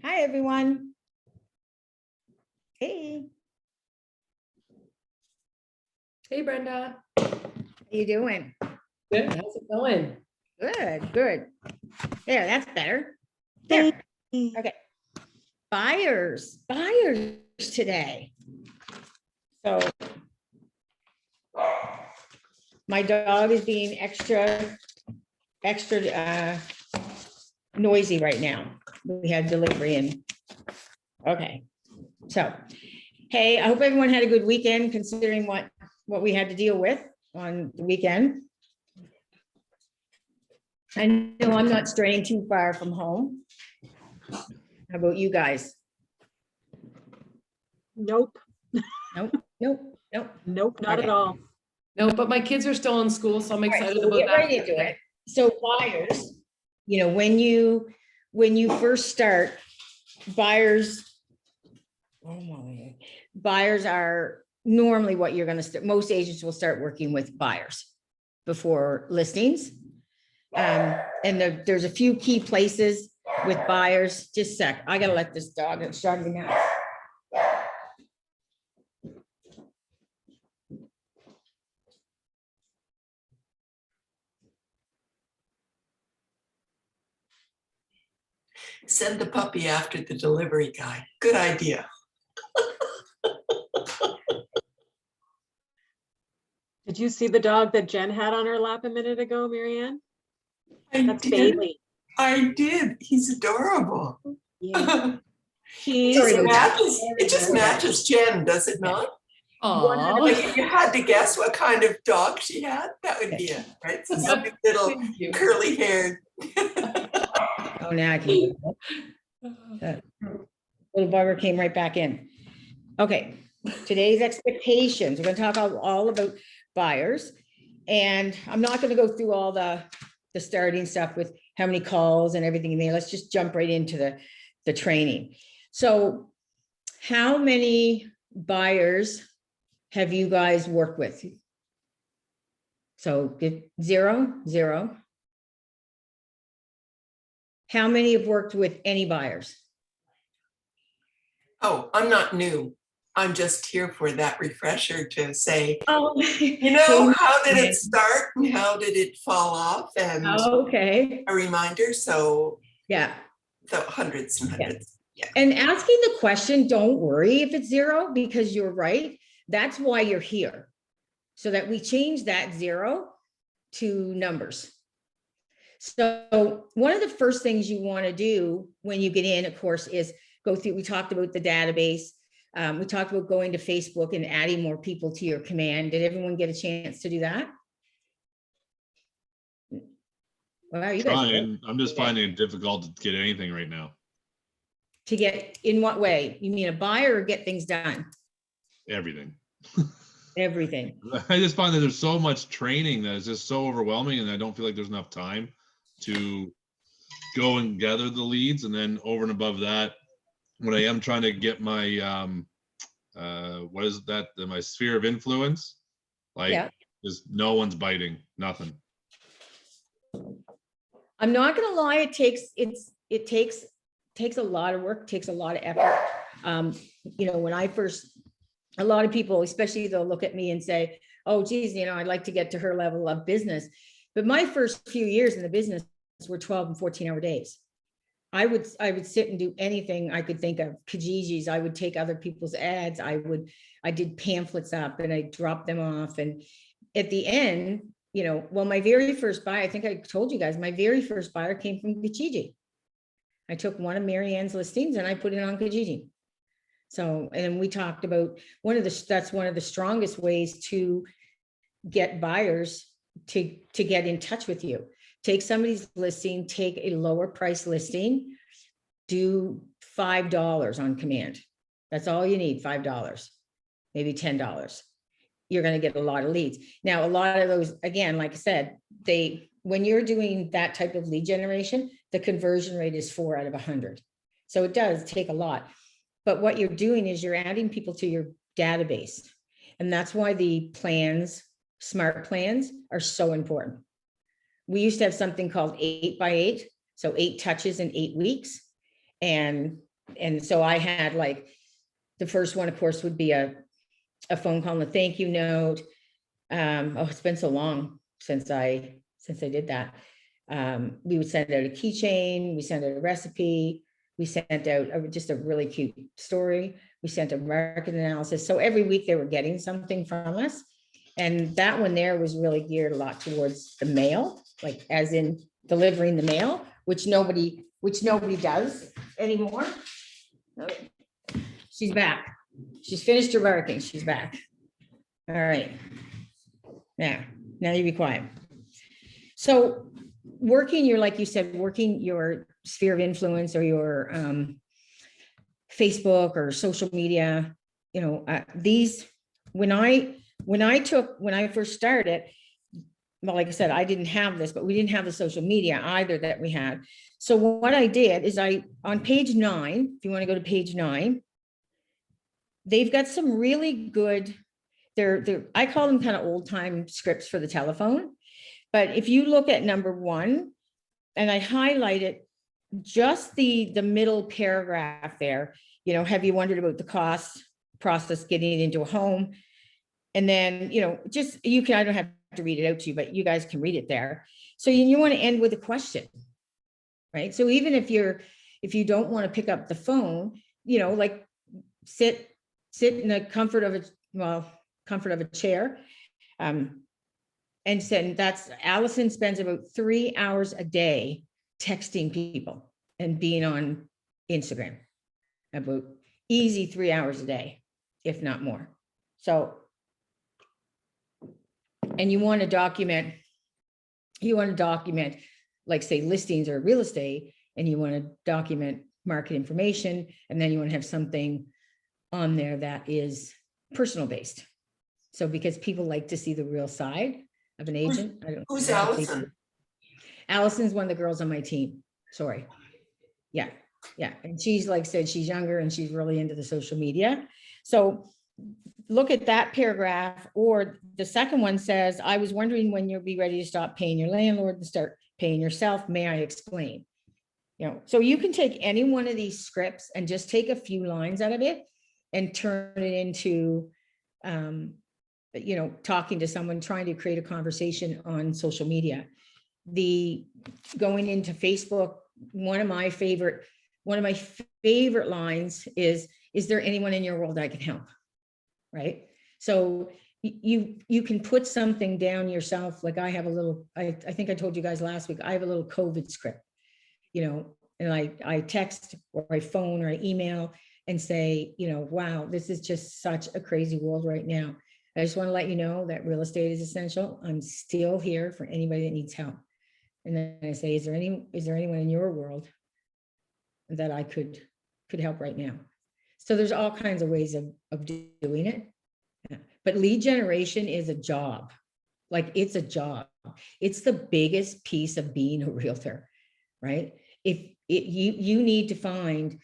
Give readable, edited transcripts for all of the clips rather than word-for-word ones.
Hi, everyone. Hey, Hey Brenda. how you doing? Good. How's it going? Good, good. There, that's better. There. Okay. Buyers today. So my dog is being extra noisy right now. We had delivery and okay. So, hey, I hope everyone had a good weekend considering what we had to deal with on the weekend. I know I'm not straying too far from home. How about you guys? Nope, Nope, nope, nope. nope, not at Okay. all. No, but my kids are still in school, so I'm All right, excited so we'll about get that. right into it. So buyers, when you first start, buyers, buyers are normally what you're gonna start, most agents will start working with buyers before listings. And there's a few key places with buyers. Just a sec, I gotta let this dog, it's driving me nuts. Send the puppy after the delivery guy. Good idea. Did you see the dog that Jen had on her lap a minute ago, Marianne? I That's did. Bailey. I did. He's adorable. Yeah. It He just Sorry, matches. It just matches Jen, does it not? Aw. Like if you had to guess what kind of dog she had, that would be it, right? So something little Thank you. curly haired. Oh, now I can. Little bugger came right back in. Okay, today's expectations. We're gonna talk all about buyers. And I'm not gonna go through all the starting stuff with how many calls and everything in there. Let's just jump right into the training. So how many buyers have you guys worked with? So zero. How many have worked with any buyers? Oh, I'm not new. I'm just here for that refresher to say, Oh, how did it start and how did it fall off? And okay, a reminder. So yeah. the hundreds and hundreds. Yeah. And asking the question, don't worry if it's zero, because you're right. That's why you're here. So that we change that zero to numbers. So one of the first things you want to do when you get in, of course, is go through, we talked about the database. We talked about going to Facebook and adding more people to your command. Did everyone get a chance to do that? Well, you guys Trying. I'm just finding it difficult to get anything right now. to get, in what way? You mean a buyer or get things done? Everything. Everything. I just find that there's so much training that is just so overwhelming, and I don't feel like there's enough time to go and gather the leads. And then over and above that, when I am trying to get my what is that? My sphere of influence, like Yeah. just no one's biting, nothing. I'm not gonna lie, it takes a lot of work, takes a lot of effort. When I first, a lot of people, especially they'll look at me and say, oh geez, I'd like to get to her level of business. But my first few years in the business were 12 and 14-hour days. I would sit and do anything I could think of. Kijijis, I would take other people's ads. I did pamphlets up and I dropped them off. And at the end, my very first buyer, I think I told you guys, my very first buyer came from Kijiji. I took one of Marianne's listings and I put it on Kijiji. So, and we talked about that's one of the strongest ways to get buyers to get in touch with you. Take somebody's listing, take a lower price listing, do $5 on command. That's all you need, $5, maybe $10. You're going to get a lot of leads. Now, a lot of those, again, like I said, when you're doing that type of lead generation, the conversion rate is 4 out of 100. So it does take a lot. But what you're doing is you're adding people to your database. And that's why the plans, smart plans, are so important. We used to have something called 8x8. So 8 touches in 8 weeks. And And so I had like, the first one, of course, would be a phone call and a thank you note. Oh, it's been so long since I did that. We would send out a keychain, we sent out a recipe, we sent out just a really cute story. We sent a market analysis. So every week they were getting something from us. And that one there was really geared a lot towards the mail, like as in delivering the mail, which nobody does anymore. Okay. She's back. She's finished her barking. She's back. All right. Now you be quiet. So working like you said, working your sphere of influence or your Facebook or social media, these, when I first started, well, like I said, I didn't have this, but we didn't have the social media either that we had. So what I did is on page 9, if you want to go to page 9, they've got some really good, I call them kind of old time scripts for the telephone. But if you look at number 1, and I highlighted just the middle paragraph there, have you wondered about the cost process getting into a home? And then, I don't have to read it out to you, but you guys can read it there. So you want to end with a question, right? So even if you don't want to pick up the phone, like sit in the comfort of a chair. And said that's Allison spends about 3 hours a day texting people and being on Instagram, about easy 3 hours a day, if not more. So, and you want to document like say listings or real estate, and you want to document market information, and then you want to have something on there that is personal based. So because people like to see the real side of an agent. Who's Allison? Allison's one of the girls on my team. Sorry. Yeah. And she's like I said, she's younger and she's really into the social media. So look at that paragraph. Or the second one says, I was wondering when you'll be ready to stop paying your landlord and start paying yourself. May I explain? So you can take any one of these scripts and just take a few lines out of it and turn it into, talking to someone, trying to create a conversation on social media. Going into Facebook, one of my favorite lines is there anyone in your world I can help? Right. So you can put something down yourself. Like I have a little, I think I told you guys last week, I have a little COVID script, and I text or I phone or I email and say, wow, this is just such a crazy world right now. I just want to let you know that real estate is essential. I'm still here for anybody that needs help. And then I say, is there anyone in your world that I could help right now? So there's all kinds of ways of doing it. Yeah. But lead generation is a job. Like it's a job. It's the biggest piece of being a realtor, right? You need to find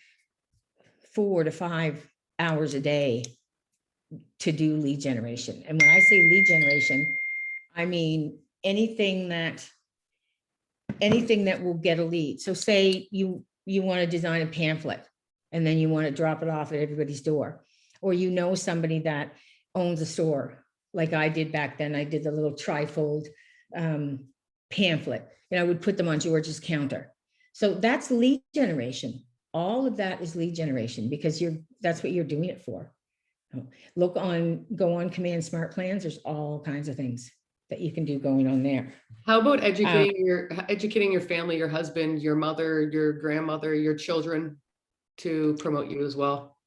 4 to 5 hours a day to do lead generation. And when I say lead generation, I mean anything that will get a lead. So say you want to design a pamphlet and then you want to drop it off at everybody's door, or somebody that owns a store like I did back then. I did the little trifold pamphlet and I would put them on George's counter. So that's lead generation. All of that is lead generation because that's what you're doing it for. Go on Command Smart Plans. There's all kinds of things that you can do going on there. How about educating your family, your husband, your mother, your grandmother, your children to promote you as well?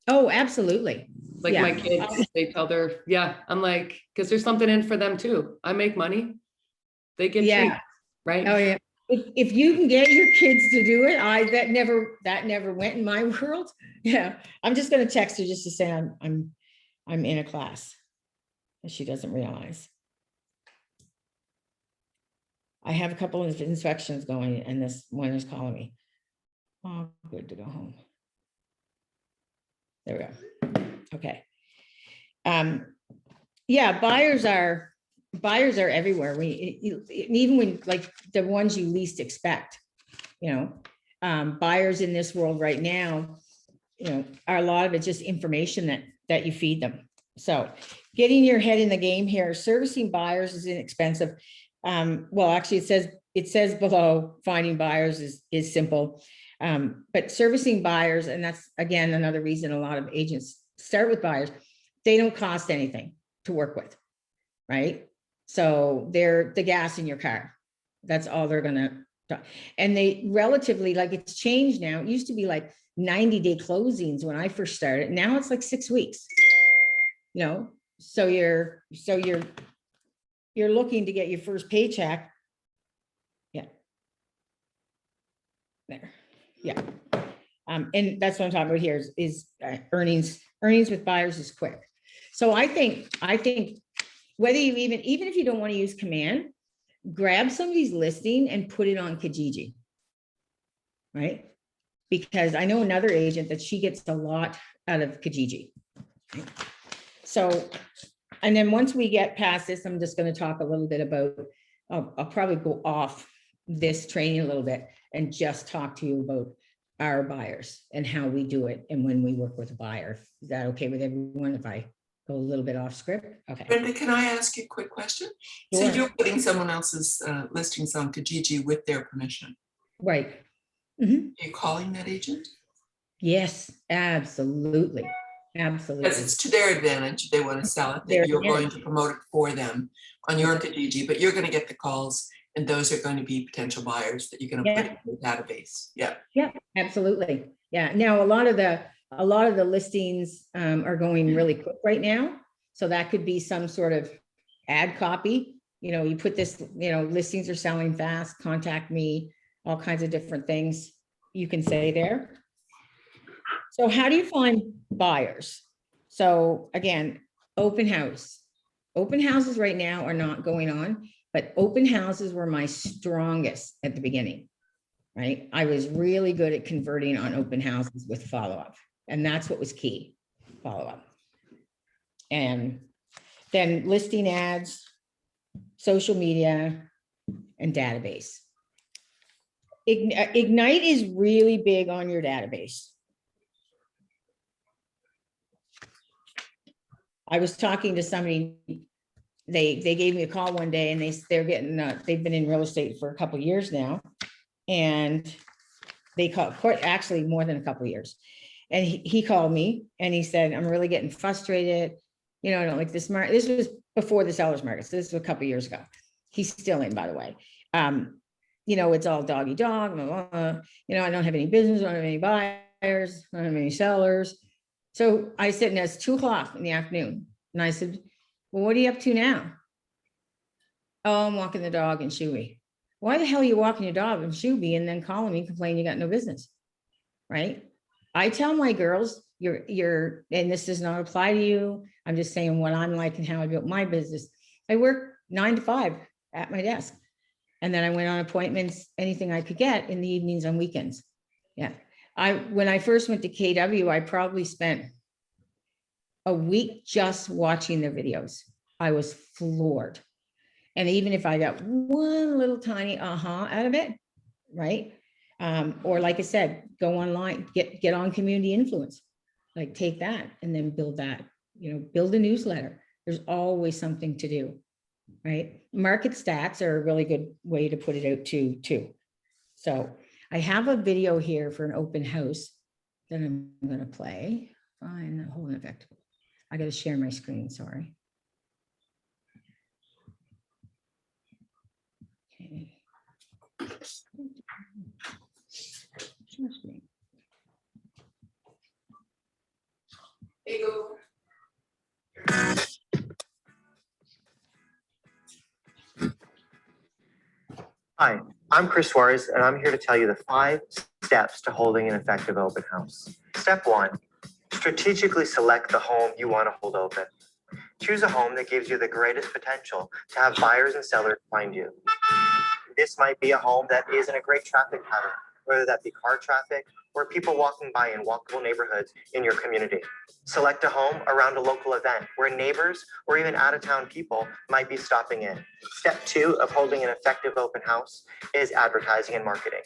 Oh, absolutely. Like my kids, they tell I'm like, because there's something in for them too. I make money. They get treats, right? Oh yeah. If you can get your kids to do it, that never went in my world. Yeah. I'm just going to text her just to say I'm in a class. And she doesn't realize. I have a couple of inspections going and this one is calling me. Oh, good to go home. There we go. Okay. Yeah, buyers are everywhere. Even when like the ones you least expect, buyers in this world right now, you know, are a lot of it just information that you feed them. So getting your head in the game here, servicing buyers is inexpensive. Well, actually it says below, finding buyers is simple. But servicing buyers, and that's again, another reason a lot of agents start with buyers, they don't cost anything to work with, right? So they're the gas in your car. That's all they're gonna, and they relatively, like, it's changed now. It used to be like 90-day closings when I first started. Now it's like 6 weeks. You know, so you're looking to get your first paycheck. Yeah. There, yeah. And that's what I'm talking about here is earnings with buyers is quick. So I think whether you even if you don't want to use Command, grab somebody's listing and put it on Kijiji, right? Because I know another agent that she gets a lot out of Kijiji. Right? So, and then once we get past this, I'm just going to talk a little bit about, I'll probably go off this training a little bit and just talk to you about our buyers and how we do it and when we work with a buyer. Is that okay with everyone if I go a little bit off script? Okay. Brenda, can I ask you a quick question? So Sure. you're putting someone else's listings on Kijiji with their permission. Right. Mhm. Are you calling that agent? Yes, absolutely. Absolutely. Because it's to their advantage. They want to sell it, Their that you're going advantage. to promote it for them on your Kijiji, but you're going to get the calls and those are going to be potential buyers that you're going to put Yeah. in the database. Yeah. Yeah, absolutely. Yeah. Now, a lot of the listings are going really quick right now. So that could be some sort of ad copy. You know, you put this, you know, listings are selling fast, contact me, all kinds of different things you can say there. So how do you find buyers? So again, open house. Open houses right now are not going on, but open houses were my strongest at the beginning, right? I was really good at converting on open houses with follow-up, and that's what was key, follow-up. And then listing ads, social media, and database. Ignite is really big on your database. I was talking to somebody, they gave me a call one day and they're getting, they've been in real estate for a couple of years now. And they called, actually more than a couple of years. And he called me and he said, I'm really getting frustrated. You know, I don't like this market. This was before the seller's market. So this was a couple of years ago. He's still in, by the way. You know, it's all doggy dog, blah, blah, blah. You know, I don't have any business, I don't have any buyers, I don't have any sellers. So I said, and it's 2 o'clock in the afternoon. And I said, well, what are you up to now? Oh, I'm walking the dog in Shuey. Why the hell are you walking your dog in Shuey and then calling me, complaining you got no business? Right? I tell my girls, you're, and this does not apply to you. I'm just saying what I'm like and how I built my business. I work 9 to 5 at my desk. And then I went on appointments, anything I could get in the evenings on weekends. Yeah. When I first went to KW, I probably spent a week just watching their videos. I was floored. And even if I got one little tiny out of it, right? Or like I said, go online, get on community influence, like take that and then build that, you know, build a newsletter. There's always something to do, right? Market stats are a really good way to put it out too. So I have a video here for an open house that I'm going to play. Fine, hold on effect. I got to share my screen, sorry. Okay. Share screen. There you go. Hi, I'm Chris Suarez, and I'm here to tell you the 5 steps to holding an effective open house. Step 1, strategically select the home you want to hold open. Choose a home that gives you the greatest potential to have buyers and sellers find you. This might be a home that is in a great traffic pattern, whether that be car traffic or people walking by in walkable neighborhoods in your community. Select a home around a local event where neighbors or even out-of-town people might be stopping in. Step 2 of holding an effective open house is advertising and marketing.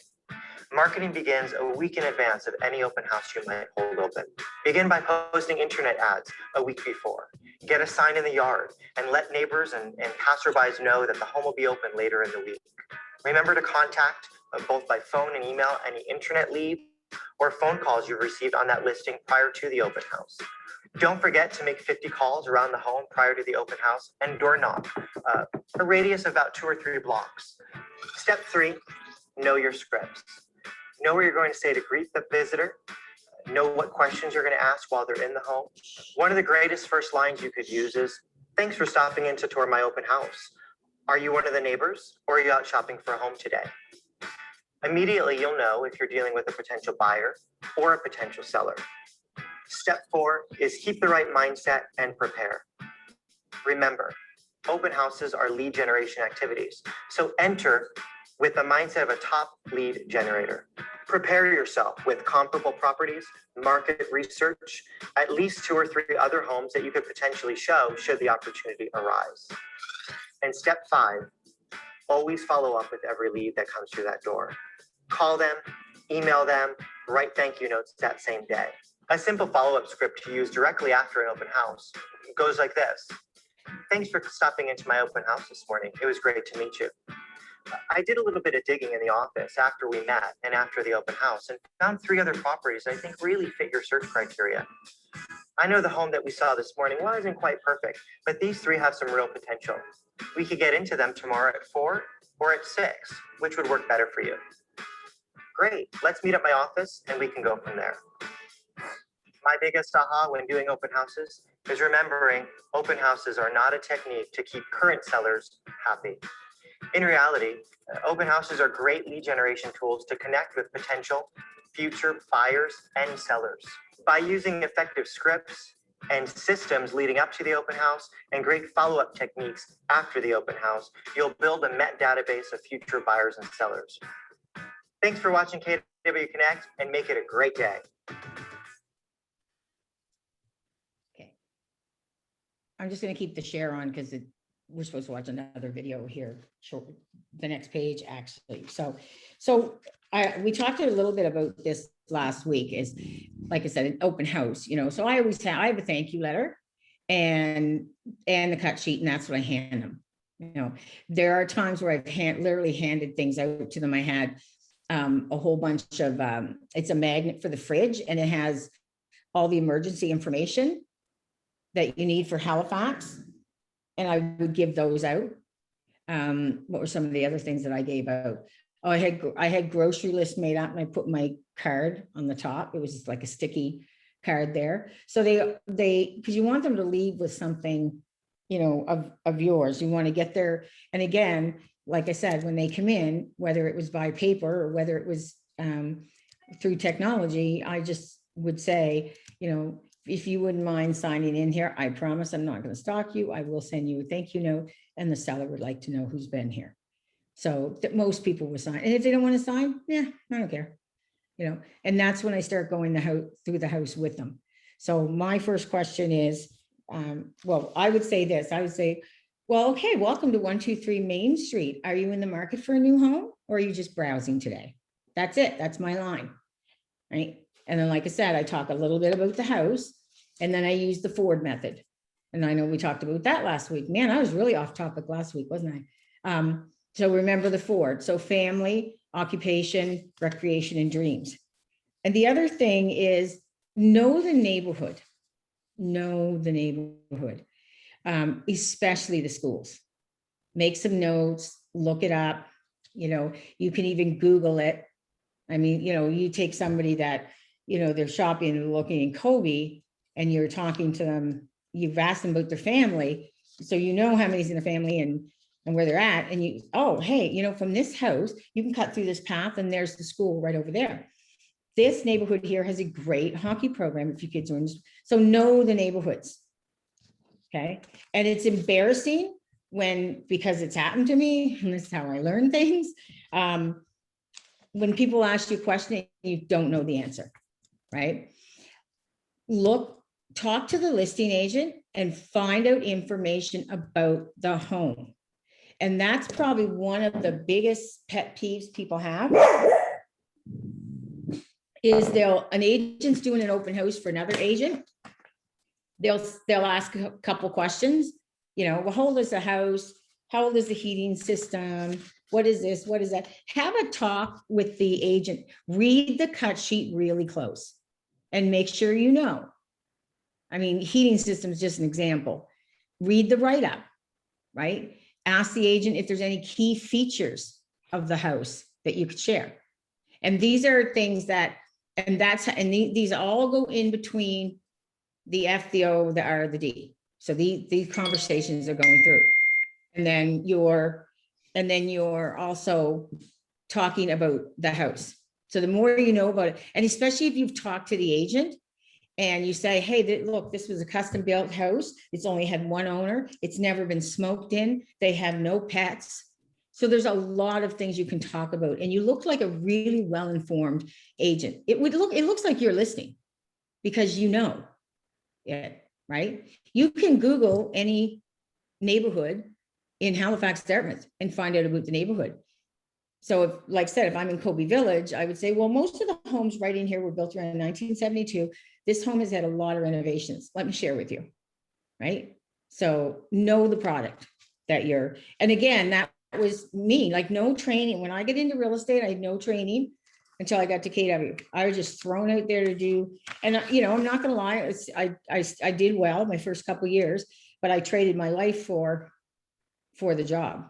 Marketing begins a week in advance of any open house you might hold open. Begin by posting internet ads a week before. Get a sign in the yard and let neighbors and passerbys know that the home will be open later in the week. Remember to contact both by phone and email any internet leads or phone calls you've received on that listing prior to the open house. Don't forget to make 50 calls around the home prior to the open house and door knock, a radius of about 2 or 3 blocks. Step 3, know your scripts. Know what you're going to say to greet the visitor. Know what questions you're going to ask while they're in the home. One of the greatest first lines you could use is, "Thanks for stopping in to tour my open house. Are you one of the neighbors or are you out shopping for a home today?" Immediately, you'll know if you're dealing with a potential buyer or a potential seller. Step 4 is keep the right mindset and prepare. Remember, open houses are lead generation activities, so enter with the mindset of a top lead generator. Prepare yourself with comparable properties, market research, at least 2 or 3 other homes that you could potentially show should the opportunity arise. And step 5, always follow up with every lead that comes through that door. Call them, email them, write thank you notes that same day. A simple follow-up script to use directly after an open house goes like this. "Thanks for stopping into my open house this morning. It was great to meet you. I did a little bit of digging in the office after we met and after the open house and found 3 other properties I think really fit your search criteria. I know the home that we saw this morning wasn't quite perfect, but these 3 have some real potential. We could get into them tomorrow at 4 or at 6, which would work better for you." Great, let's meet at my office and we can go from there. My biggest aha when doing open houses is remembering open houses are not a technique to keep current sellers happy. In reality, open houses are great lead generation tools to connect with potential future buyers and sellers. By using effective scripts and systems leading up to the open house and great follow-up techniques after the open house, you'll build a Met database of future buyers and sellers. Thanks for watching KW Connect and make it a great day. Okay. I'm just gonna keep the share on because we're supposed to watch another video here, short, the next page actually. So we talked a little bit about this last week is, like I said, an open house, so I have a thank you letter and the cut sheet, and that's what I hand them. There are times where I've literally handed things out to them. I had a whole bunch of, it's a magnet for the fridge and it has all the emergency information that you need for Halifax. And I would give those out. What were some of the other things that I gave out? Oh, I had grocery list made up and I put my card on the top. It was just like a sticky card there. So because you want them to leave with something, of yours. You want to get there. And again, like I said, when they come in, whether it was by paper or whether it was through technology, I just would say, if you wouldn't mind signing in here, I promise I'm not going to stalk you. I will send you a thank you note, and the seller would like to know who's been here. So that most people will sign. And if they don't want to sign, yeah, I don't care. And that's when I start going through the house with them. So my first question is, I would say this. I would say, well, okay, welcome to 123 Main Street. Are you in the market for a new home or are you just browsing today? That's it. That's my line, right? And then, like I said, I talk a little bit about the house and then I use the Ford method. And I know we talked about that last week. Man, I was really off topic last week, wasn't I? So remember the Ford. So family, occupation, recreation, and dreams. And the other thing is know the neighborhood. Know the neighborhood. Especially the schools. Make some notes, look it up. You can even Google it. I mean, you take somebody that, they're shopping and looking in Kobe and you're talking to them, you've asked them about their family. So how many's in the family and where they're at. And hey, from this house, you can cut through this path and there's the school right over there. This neighborhood here has a great hockey program if your kids are in. So know the neighborhoods. Okay. And it's embarrassing because it's happened to me, and this is how I learn things. When people ask you a question, and you don't know the answer, right? Talk to the listing agent and find out information about the home. And that's probably one of the biggest pet peeves people have is an agent's doing an open house for another agent. They'll ask a couple questions, you know, well, how old is the house? How old is the heating system? What is this? What is that? Have a talk with the agent. Read the cut sheet really close and make sure you know. I mean, heating system is just an example. Read the write-up, right? Ask the agent if there's any key features of the house that you could share. And these are things that, these all go in between the F, the O, the R, the D. So these conversations are going through. And then you're also talking about the house. So the more you know about it, and especially if you've talked to the agent and you say, hey, look, this was a custom built house. It's only had one owner. It's never been smoked in. They have no pets. So there's a lot of things you can talk about, and you look like a really well-informed agent. It looks like you're listening because you know it, right? You can Google any neighborhood in Halifax, Dartmouth, and find out about the neighborhood. So if, like I said, if I'm in Colby Village, I would say, well, most of the homes right in here were built around 1972. This home has had a lot of renovations. Let me share with you, right? So know the product that and again, that was me, like no training. When I get into real estate, I had no training until I got to KW. I was just thrown out there to do, and you know, I'm not gonna lie, I did well my first couple of years, but I traded my life for the job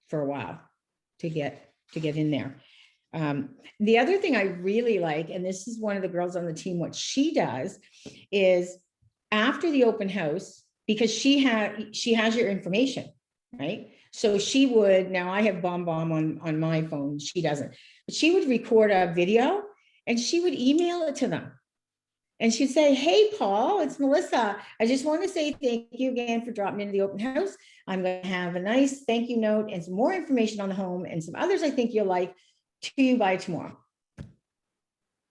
for a while to get in there. The other thing I really like, and this is one of the girls on the team, what she does is after the open house, because she has your information, right? So she would, now I have Bomb on my phone, she doesn't, but she would record a video and she would email it to them. And she'd say, hey, Paul, it's Melissa. I just want to say thank you again for dropping into the open house. I'm going to have a nice thank you note and some more information on the home and some others I think you'll like to you by tomorrow.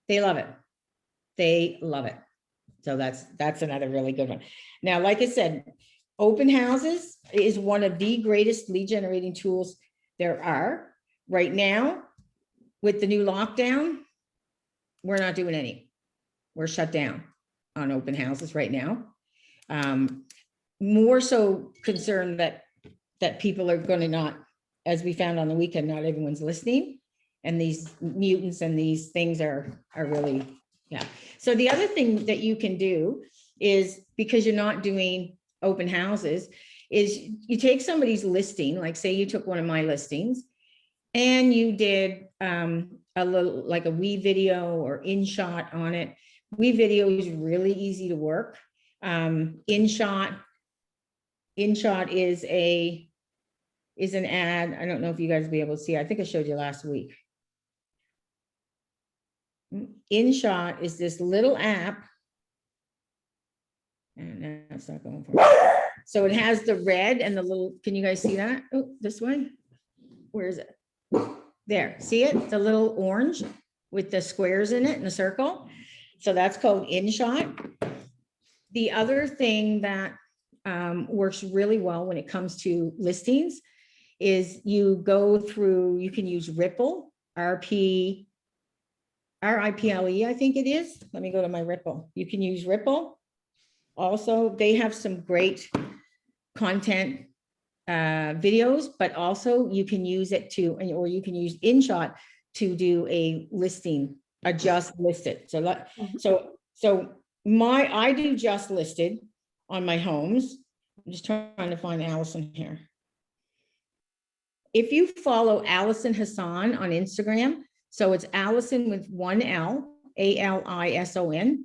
They love it. They love it. So that's another really good one. Now, like I said, open houses is one of the greatest lead generating tools there are. Right now, with the new lockdown, we're not doing any. We're shut down on open houses right now. More so concerned that people are going to not, as we found on the weekend, not everyone's listening. And these mutants and these things are really, yeah. So the other thing that you can do is, because you're not doing open houses, is you take somebody's listing, like say you took one of my listings and you did a little, like a WeVideo or InShot on it. WeVideo is really easy to work. InShot is an ad. I don't know if you guys will be able to see. I think I showed you last week. InShot is this little app, and that's not going for it. So it has the red and the little, can you guys see that? Oh, this way. Where is it? There, see it? The little orange with the squares in it and the circle. So that's called InShot. The other thing that works really well when it comes to listings is you can use Ripple, RIPLE, I think it is. Let me go to my Ripple. You can use Ripple. Also, they have some great content videos, but also you can use it or you can use InShot to do a listing, a just listed. I do just listed on my homes. I'm just trying to find Allison here. If you follow Allison Hassan on Instagram, so it's Allison with one L, ALISON,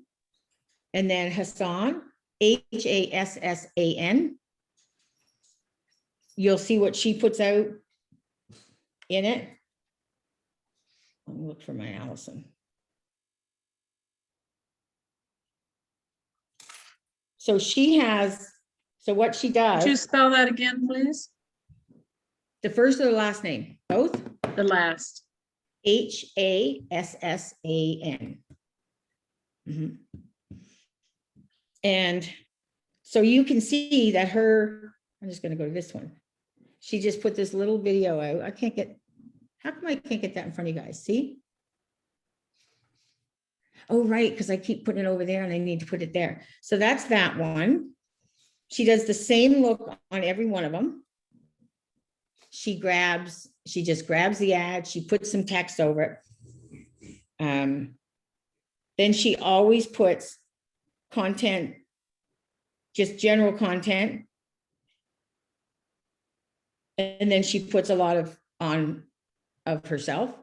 and then Hassan, HASSAN. You'll see what she puts out in it. Let me look for my Allison. So what she does. Could you spell that again, please? The first or the last name, both? The last. HASSAN. And so you can see that I'm just going to go to this one. She just put this little video out. How come I can't get that in front of you guys? See? oh, right, because I keep putting it over there and I need to put it there. So that's that one. She does the same look on every one of them. She just grabs the ad, she puts some text over it. Then she always puts content, just general content. And then she puts a lot of herself.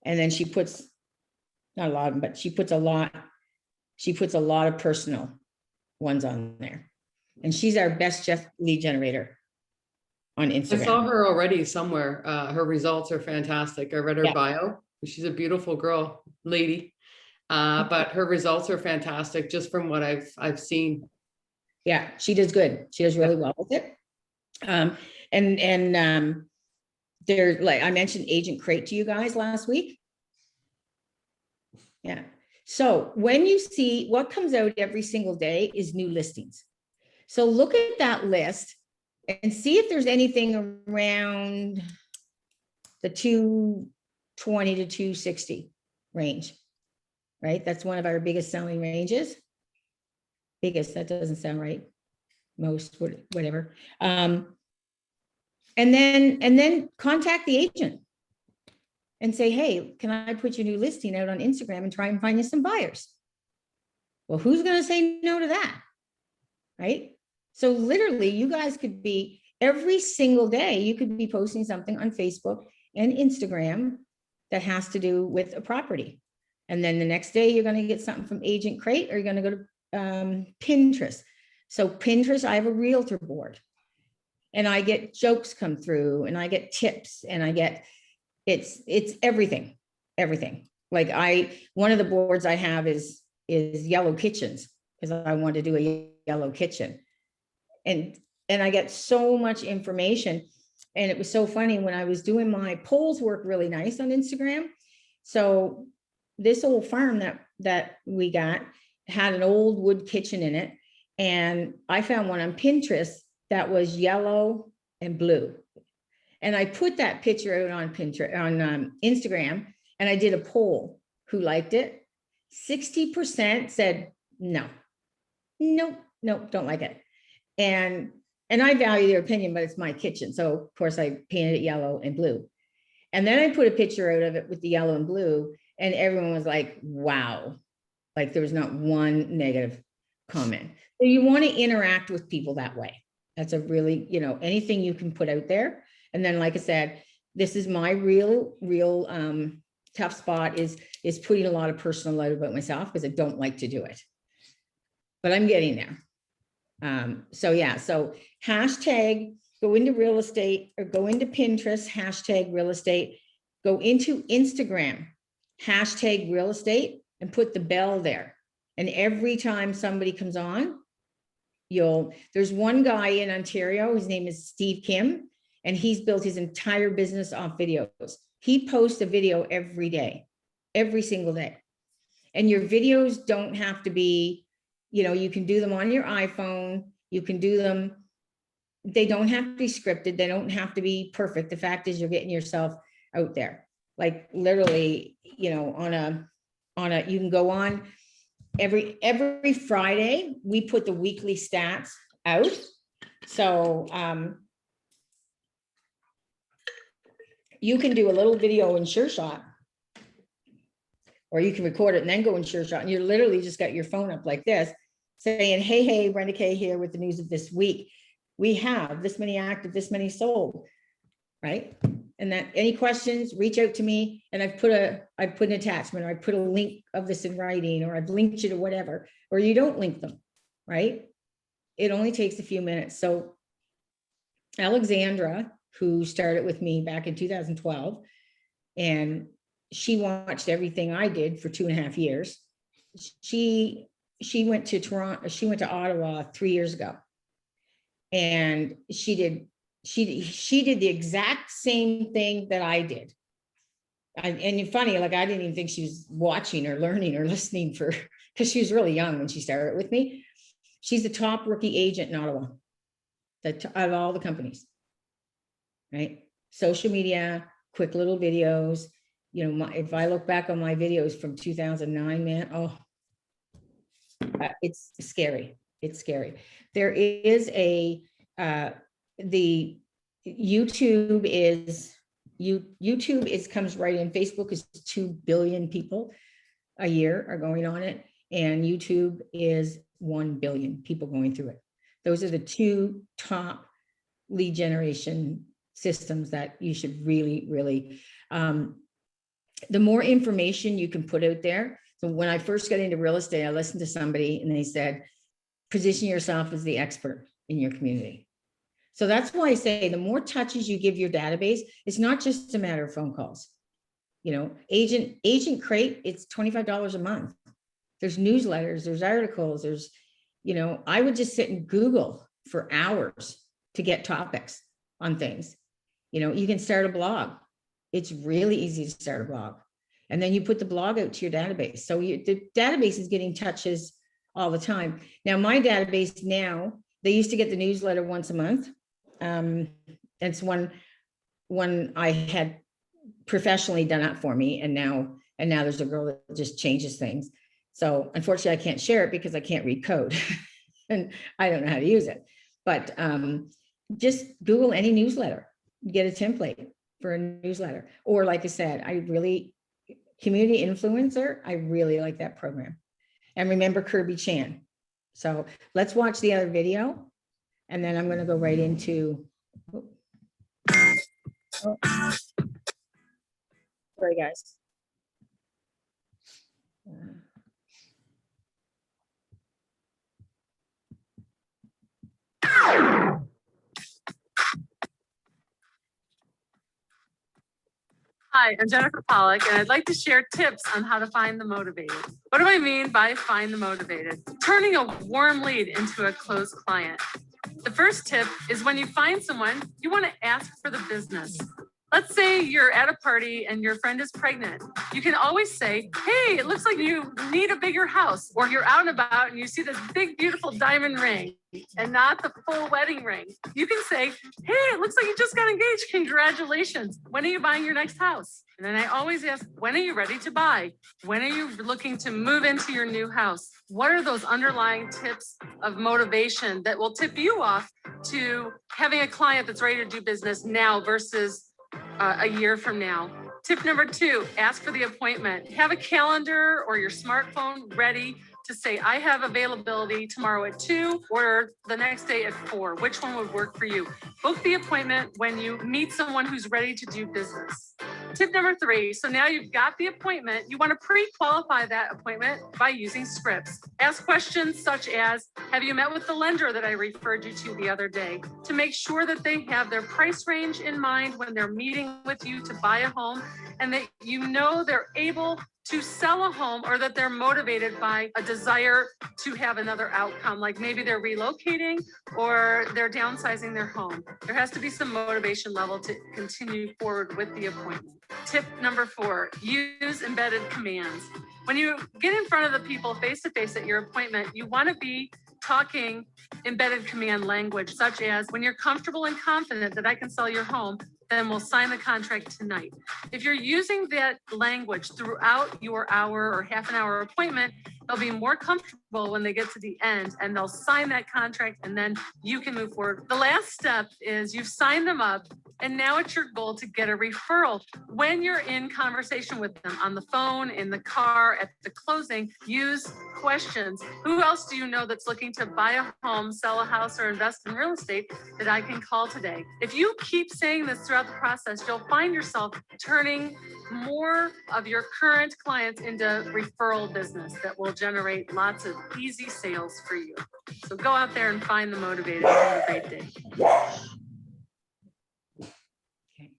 And then she puts, not a lot of them, but she puts a lot of personal ones on there. And she's our best lead generator on I saw Instagram. her already somewhere. Her results are fantastic. I read her Yeah. bio. She's a beautiful girl, lady. But her results are fantastic just from what I've seen. Yeah, she does good. She does really well with it. There, like I mentioned Agent Crate to you guys last week. Yeah. So when you see what comes out every single day is new listings. So look at that list and see if there's anything around the 220 to 260 range, right? That's one of our biggest selling ranges. Biggest, that doesn't sound right. Most, whatever. And then contact the agent and say, hey, can I put your new listing out on Instagram and try and find you some buyers? Well, who's going to say no to that? Right? So literally you guys could be every single day, you could be posting something on Facebook and Instagram that has to do with a property. And then the next day you're going to get something from Agent Crate, or you're going to go to Pinterest. So Pinterest, I have a realtor board and I get jokes come through and I get tips and I get, it's everything. Like one of the boards I have is yellow kitchens, because I want to do a yellow kitchen. And I get so much information. And it was so funny when I was doing my polls work really nice on Instagram. So this old farm that we got had an old wood kitchen in it. And I found one on Pinterest that was yellow and blue. And I put that picture out on Pinterest, on Instagram, and I did a poll. Who liked it? 60% said no, don't like it. And I value their opinion, but it's my kitchen. So of course I painted it yellow and blue. And then I put a picture out of it with the yellow and blue, and everyone was like, wow. Like there was not one negative comment. So you want to interact with people that way. That's a really, anything you can put out there. And then, like I said, this is my real tough spot is putting a lot of personal out about myself, because I don't like to do it, but I'm getting there. So yeah, so hashtag go into real estate, or go into Pinterest, hashtag real estate, go into Instagram, hashtag real estate, and put the bell there. And every time somebody comes on, there's one guy in Ontario, his name is Steve Kim, and he's built his entire business off videos. He posts a video every day, every single day. And your videos don't have to be, you can do them on your iPhone. You can do them. They don't have to be scripted. They don't have to be perfect. The fact is you're getting yourself out there. Like literally, on a, you can go on every Friday, we put the weekly stats out. So, you can do a little video in SureShot, or you can record it and then go in SureShot, and you literally just got your phone up like this saying, hey, Brenda Kay here with the news of this week. We have this many active, this many sold, right? And that any questions, reach out to me. And I've put an attachment, or I put a link of this in writing, or I've linked you to whatever, or you don't link them, right? It only takes a few minutes. So Alexandra, who started with me back in 2012, and she watched everything I did for 2.5 years. She went to Toronto, she went to Ottawa 3 years ago. And she did the exact same thing that I did. And funny, like I didn't even think she was watching or learning or listening because she was really young when she started with me. She's the top rookie agent in Ottawa, out of all the companies, right? Social media, quick little videos. You know, if I look back on my videos from 2009, man, oh, it's scary. It's scary. There is the YouTube comes right in. Facebook is 2 billion people a year are going on it, and YouTube is 1 billion people going through it. Those are the two top lead generation systems that you should really, the more information you can put out there. So when I first got into real estate, I listened to somebody and they said, position yourself as the expert in your community. So that's why I say the more touches you give your database, it's not just a matter of phone calls. You know, Agent Crate, it's $25 a month. There's newsletters, there's articles, there's, you know, I would just sit and Google for hours to get topics on things. You know, you can start a blog. It's really easy to start a blog. And then you put the blog out to your database. So the database is getting touches all the time. Now, my database now, they used to get the newsletter once a month. It's one I had professionally done that for me. And now there's a girl that just changes things. So unfortunately, I can't share it because I can't read code and I don't know how to use it. But just Google any newsletter, get a template for a newsletter. Or like I said, community influencer, I really like that program. And remember Kirby Chan. So let's watch the other video. And then I'm going to go right into. Sorry, guys. Hi, I'm Jennifer Pollock, and I'd like to share tips on how to find the motivated. What do I mean by find the motivated? Turning a warm lead into a closed client. The first tip is when you find someone, you want to ask for the business. Let's say you're at a party and your friend is pregnant. You can always say, hey, it looks like you need a bigger house. Or you're out and about and you see this big, beautiful diamond ring and not the full wedding ring. You can say, hey, it looks like you just got engaged. Congratulations. When are you buying your next house? And then I always ask, when are you ready to buy? When are you looking to move into your new house? What are those underlying tips of motivation that will tip you off to having a client that's ready to do business now versus a year from now? Tip number 2, ask for the appointment. Have a calendar or your smartphone ready to say, I have availability tomorrow at 2 or the next day at 4. Which one would work for you? Book the appointment when you meet someone who's ready to do business. Tip number 3, so now you've got the appointment, you want to pre-qualify that appointment by using scripts. Ask questions such as, have you met with the lender that I referred you to the other day? To make sure that they have their price range in mind when they're meeting with you to buy a home, and that you know they're able to sell a home, or that they're motivated by a desire to have another outcome, like maybe they're relocating or they're downsizing their home. There has to be some motivation level to continue forward with the appointment. Tip number 4, use embedded commands. When you get in front of the people face to face at your appointment, you want to be talking embedded command language, such as, when you're comfortable and confident that I can sell your home, then we'll sign the contract tonight. If you're using that language throughout your hour or half an hour appointment, they'll be more comfortable when they get to the end and they'll sign that contract, and then you can move forward. The last step is you've signed them up, and now it's your goal to get a referral. When you're in conversation with them on the phone, in the car, at the closing, use questions. Who else do you know that's looking to buy a home, sell a house, or invest in real estate that I can call today? If you keep saying this throughout the process, you'll find yourself turning more of your current clients into referral business that will generate lots of easy sales for you. So go out there and find the motivated. Have a great day. Okay.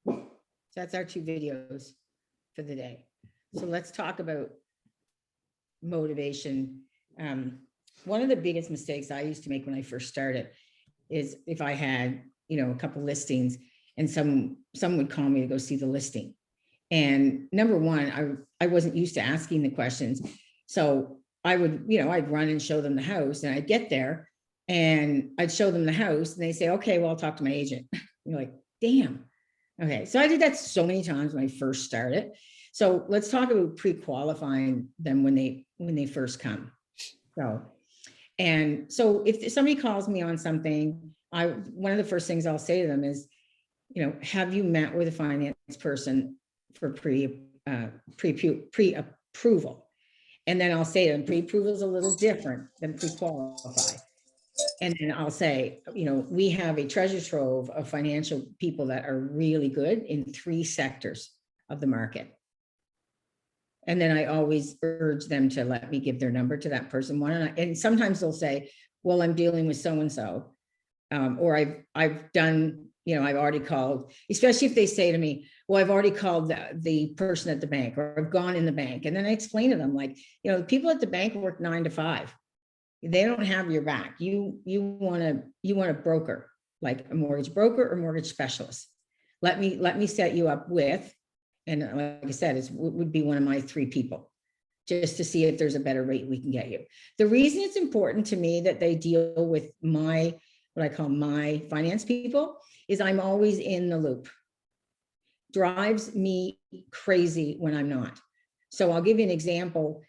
So that's our 2 videos for the day. So let's talk about motivation. One of the biggest mistakes I used to make when I first started is if I had, a couple listings and some would call me to go see the listing. And number one, I wasn't used to asking the questions. So I would, I'd run and show them the house, and I'd get there and I'd show them the house and they say, okay, well, I'll talk to my agent. You're like, damn, Okay, so I did that so many times when I first started. So let's talk about pre-qualifying them when they first come. So, and so if somebody calls me on something, one of the first things I'll say to them is, you know, have you met with a finance person for pre-approval? And then I'll say to them, pre-approval is a little different than pre-qualify. And then I'll say, you know, we have a treasure trove of financial people that are really good in 3 sectors of the market. And then I always urge them to let me give their number to that person. And sometimes they'll say, well, I'm dealing with so-and-so. Or I've done, you know, I've already called, especially if they say to me, well, I've already called the person at the bank, or I've gone in the bank. And then I explain to them, like, you know, the people at the bank work 9 to 5. They don't have your back. You want a broker, like a mortgage broker or mortgage specialist. Let me set you up with, and like I said, it would be one of my 3 people, just to see if there's a better rate we can get you. The reason it's important to me that they deal with what I call my finance people is I'm always in the loop. Drives me crazy when I'm not. So I'll give you an example.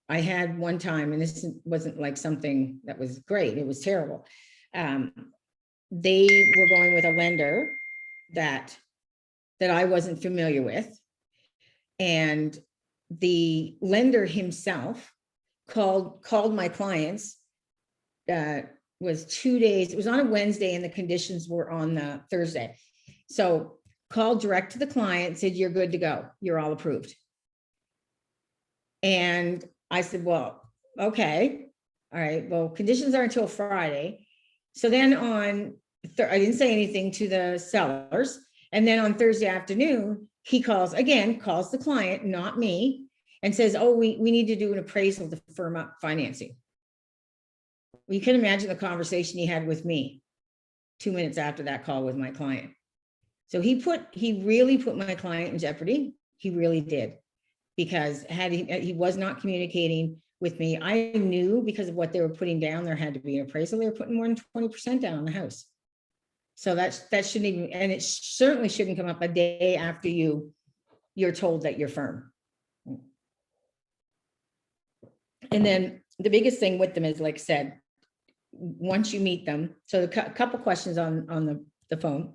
I had one time, and this wasn't like something that was great, it was terrible. They were going with a lender that I wasn't familiar with. And the lender himself called my clients. Was 2 days, it was on a Wednesday and the conditions were on the Thursday. So called direct to the client, said, you're good to go, you're all approved. And I said, well, okay, all right, well, conditions are until Friday. So then I didn't say anything to the sellers. And then on Thursday afternoon, he calls the client, not me, and says, oh, we need to do an appraisal to firm up financing. You can imagine the conversation he had with me 2 minutes after that call with my client. So he really put my client in jeopardy. He really did, because he was not communicating with me. I knew because of what they were putting down, there had to be an appraisal. They were putting more than 20% down on the house. So that shouldn't even, and it certainly shouldn't come up a day after you're told that you're firm. And then the biggest thing with them is, like I said, once you meet them, so a couple questions on the phone.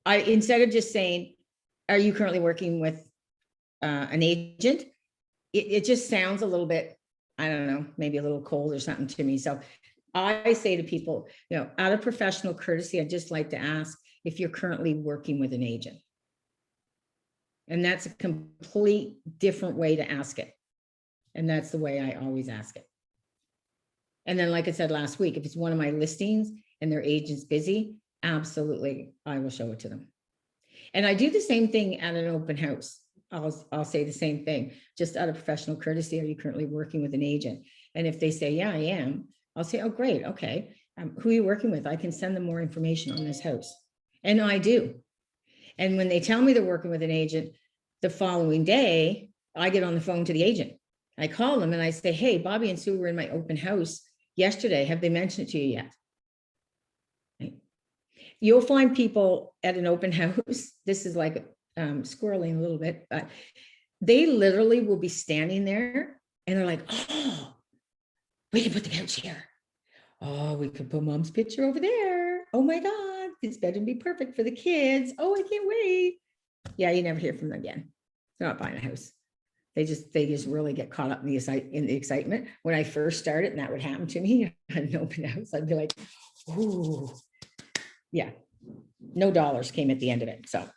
Instead of just saying, are you currently working with an agent? It just sounds a little bit, I don't know, maybe a little cold or something to me. So I say to people, you know, out of professional courtesy, I'd just like to ask if you're currently working with an agent. And that's a complete different way to ask it. And that's the way I always ask it. And then, like I said last week, if it's one of my listings and their agent's busy, absolutely, I will show it to them. And I do the same thing at an open house. I'll say the same thing, just out of professional courtesy. Are you currently working with an agent? And if they say, yeah, I am, I'll say, oh, great. Okay. Who are you working with? I can send them more information on this house. And I do. And when they tell me they're working with an agent, the following day, I get on the phone to the agent. I call them and I say, hey, Bobby and Sue were in my open house yesterday. Have they mentioned it to you yet? Right. You'll find people at an open house. This is like squirreling a little bit, but they literally will be standing there and they're like, oh, we can put the couch here. Oh, we could put mom's picture over there. Oh my God, this bedroom be perfect for the kids. Oh, I can't wait. Yeah, you never hear from them again. They're not buying a house. They just really get caught up in the excitement. When I first started, and that would happen to me at an open house, I'd be like, ooh, yeah, no dollars came at the end of it. So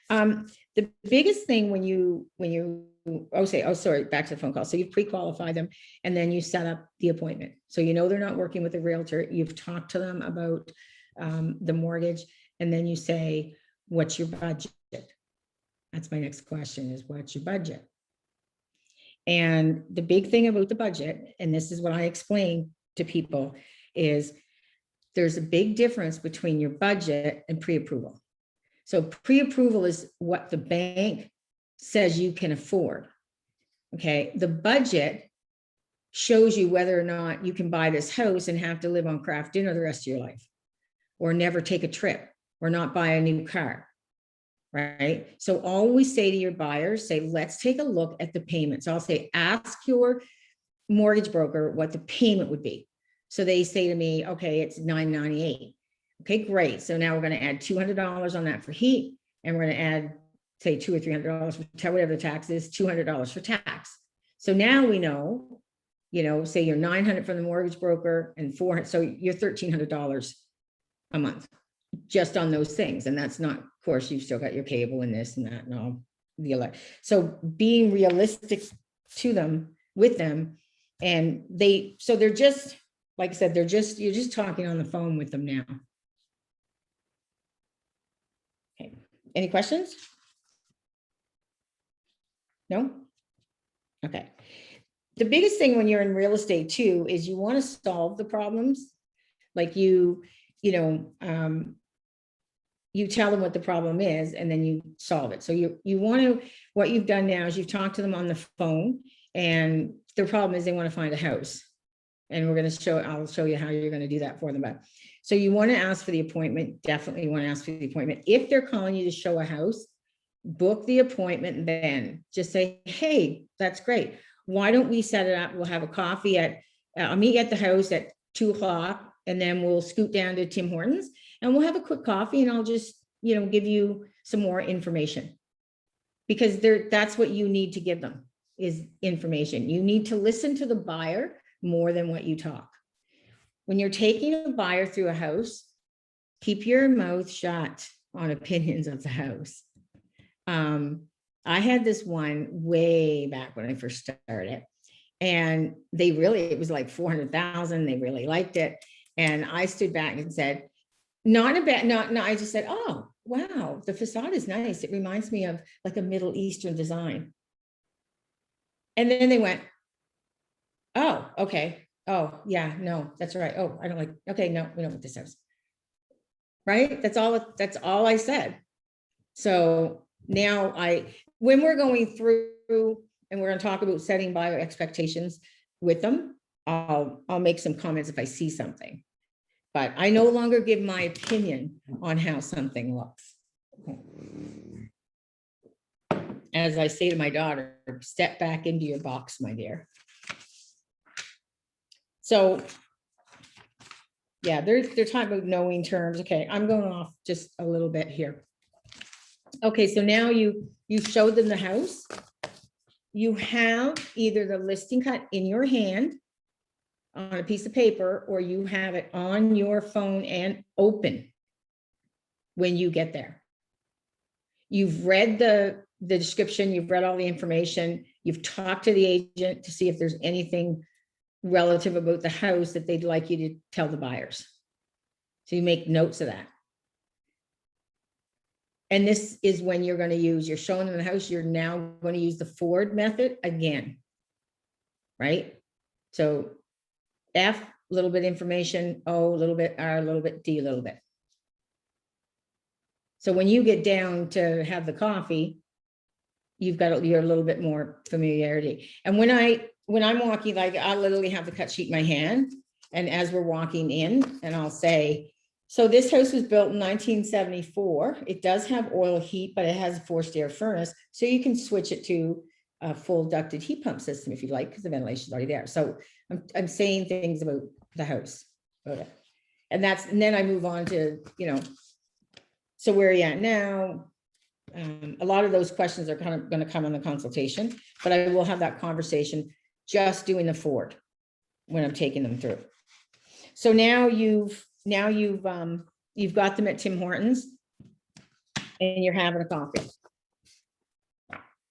the biggest thing when you back to the phone call. So you pre-qualify them and then you set up the appointment. So you know they're not working with a realtor. You've talked to them about the mortgage, and then you say, what's your budget? That's my next question, is what's your budget? And the big thing about the budget, and this is what I explain to people, is there's a big difference between your budget and pre-approval. So pre-approval is what the bank says you can afford. Okay, the budget shows you whether or not you can buy this house and have to live on craft dinner the rest of your life, or never take a trip, or not buy a new car. Right? So always say to your buyers, say, let's take a look at the payments. I'll say, ask your mortgage broker what the payment would be. So they say to me, okay, it's $998. Okay, great. So now we're going to add $200 on that for heat, and we're going to add, say, $200 or $300 for whatever the tax is, $200 for tax. So now we know, say you're $900 from the mortgage broker and $400, so you're $1,300 a month just on those things. And that's not, of course, you've still got your cable and this and that and all the elect. So being realistic to them, with them, and so they're just, like I said, you're just talking on the phone with them now. Okay, any questions? No? Okay. The biggest thing when you're in real estate too, is you want to solve the problems. Like you tell them what the problem is, and then you solve it. So what you've done now is you've talked to them on the phone, and their problem is they want to find a house. And I'll show you how you're going to do that for them. But so you want to ask for the appointment, definitely want to ask for the appointment. If they're calling you to show a house, book the appointment then. Just say, hey, that's great. Why don't we set it up? We'll have a coffee I'll meet you at the house at 2:00, and then we'll scoot down to Tim Hortons and we'll have a quick coffee, and I'll just, give you some more information. Because that's what you need to give them, is information. You need to listen to the buyer more than what you talk. When you're taking a buyer through a house, keep your mouth shut on opinions of the house. I had this one way back when I first started, and it was like 400,000. They really liked it. And I stood back and said, I just said, oh, wow, the facade is nice. It reminds me of like a Middle Eastern design. And then they went, oh, okay. Oh, yeah, no, that's right. Oh, I don't like, okay, no, we don't want this house. Right? That's all I said. So now when we're going through and we're going to talk about setting buyer expectations with them, I'll make some comments if I see something. But I no longer give my opinion on how something looks. As I say to my daughter, step back into your box, my dear. So, yeah, they're talking about knowing terms. Okay, I'm going off just a little bit here. Okay, so now you showed them the house. You have either the listing cut in your hand on a piece of paper, or you have it on your phone and open when you get there. You've read the description, you've read all the information, you've talked to the agent to see if there's anything relative about the house that they'd like you to tell the buyers. So you make notes of that. And this is when you're going to you're showing them the house, you're now going to use the Ford method again, right? So F, a little bit information, O, a little bit, R, a little bit, D, a little bit. So when you get down to have the coffee, you've got your little bit more familiarity. And when I'm walking, like I literally have the cut sheet in my hand, and as we're walking in, and I'll say, so this house was built in 1974. It does have oil heat, but it has a forced air furnace. So you can switch it to a full ducted heat pump system if you like, because the ventilation is already there. So I'm saying things about the house. Okay. And then I move on to, so where are you at now? A lot of those questions are kind of going to come in the consultation, but I will have that conversation just doing the Ford when I'm taking them through. So now you've got them at Tim Hortons and you're having a coffee.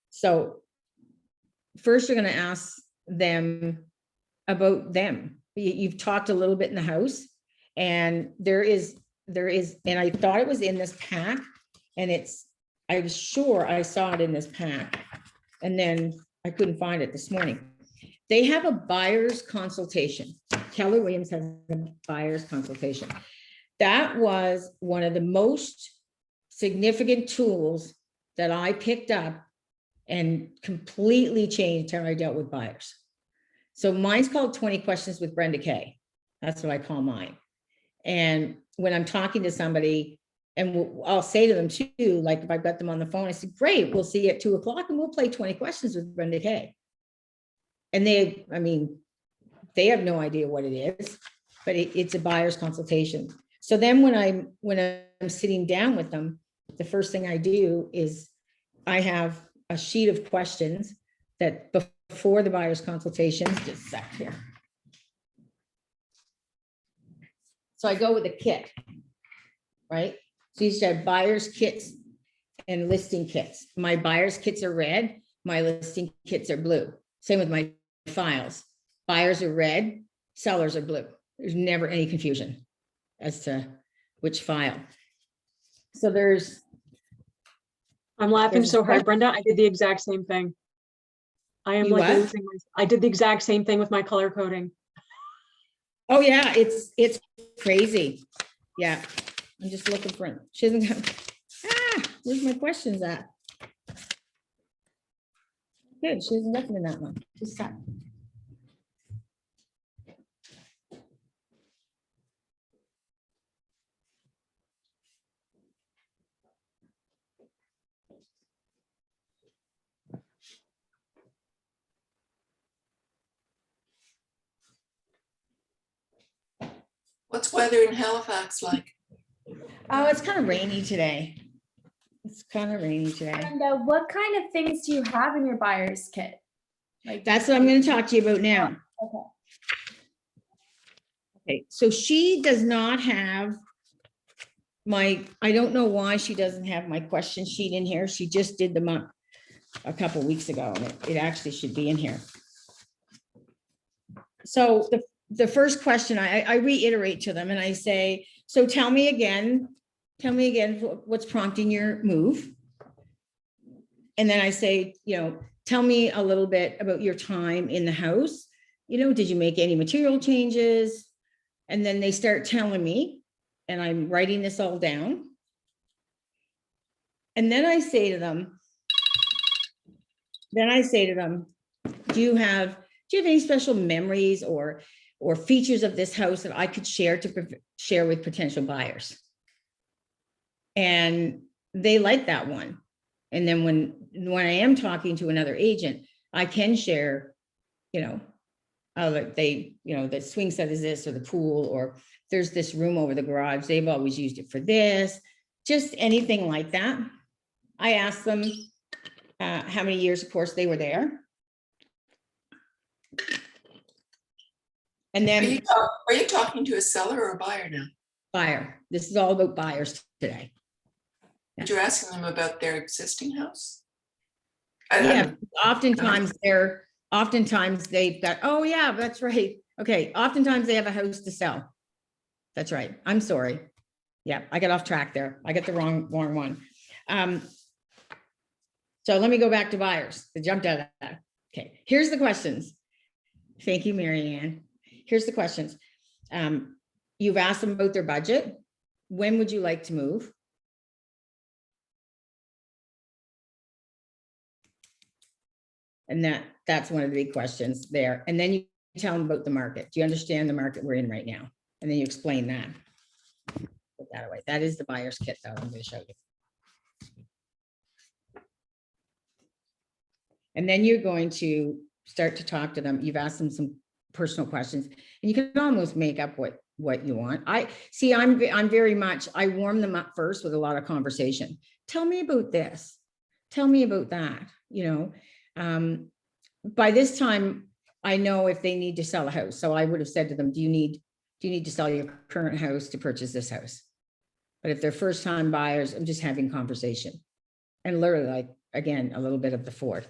So first you're going to ask them about them. You've talked a little bit in the house, and there is, and I thought it was in this pack, and I was sure I saw it in this pack, and then I couldn't find it this morning. They have a buyer's consultation. Keller Williams has a buyer's consultation. That was one of the most significant tools that I picked up and completely changed how I dealt with buyers. So mine's called 20 Questions with Brenda Kay. That's what I call mine. And when I'm talking to somebody And I'll say to them too, like if I've got them on the phone, I said, great, we'll see you at 2:00 and we'll play 20 questions with Brenda Kay. And they, I mean, they have no idea what it is, but it's a buyer's consultation. So then when I'm sitting down with them, the first thing I do is I have a sheet of questions that before the buyer's consultations, just a sec here. So I go with a kit, right? So you used to have buyer's kits and listing kits. My buyer's kits are red, my listing kits are blue. Same with my files. Buyers are red, sellers are blue. There's never any confusion as to which file. So I'm laughing There's so hard, one- Brenda. I did the exact same thing. I am You like what? losing I did the exact same thing with my color coding. Oh, yeah, it's crazy. Yeah, I'm just looking for it. She doesn't have, where's my questions at? Good, she hasn't nothing in that one. Just a sec. What's weather in Halifax like? Oh, it's kind of rainy today. It's kind of rainy today. And what kind of things do you have in your buyer's kit? Like That's what I'm going to talk to you about now. Okay. Okay, so she does not have I don't know why she doesn't have my question sheet in here. She just did them up a couple weeks ago, and it actually should be in here. So the first question I reiterate to them and I say, so tell me again what's prompting your move. And then I say, tell me a little bit about your time in the house. Did you make any material changes? And then they start telling me, and I'm writing this all down. And then I say to them, do you have any special memories or features of this house that I could share with potential buyers? And they like that one. And then when I am talking to another agent, I can share, the swing set is this, or the pool, or there's this room over the garage. They've always used it for this, just anything like that. I asked them how many years, of course, they were there. And then Are you talking to a seller or a buyer now? buyer, this is all about buyers today. But you're asking them about their existing house? Yeah, oftentimes they've got, oh yeah, that's right. Okay, oftentimes they have a house to sell. That's right. I'm sorry. Yeah, I got off track there. I got the wrong one. So let me go back to buyers. I jumped out of that. Okay, here's the questions. Thank you, Mary Ann. Here's the questions. You've asked them about their budget. When would you like to move? And that's one of the big questions there. And then you tell them about the market. Do you understand the market we're in right now? And then you explain that. Put that away. That is the buyer's kit though, I'm going to show you. And then you're going to start to talk to them. You've asked them some personal questions and you can almost make up what you want. I'm very much, I warm them up first with a lot of conversation. Tell me about this. Tell me about that. By this time, I know if they need to sell a house. So I would have said to them, do you need to sell your current house to purchase this house? But if they're first time buyers, I'm just having conversation and literally like, again, a little bit of the Ford.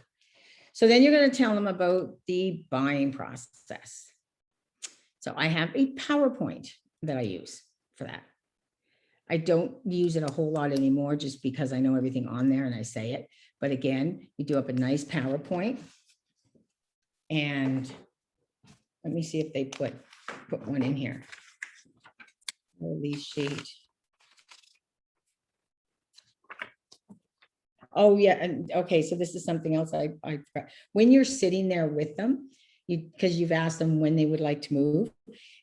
So then you're going to tell them about the buying process. So I have a PowerPoint that I use for that. I don't use it a whole lot anymore just because I know everything on there and I say it. But again, you do up a nice PowerPoint. And let me see if they put one in here. Release sheet. Oh yeah, and okay, so this is something else I forgot. When you're sitting there with them, because you've asked them when they would like to move,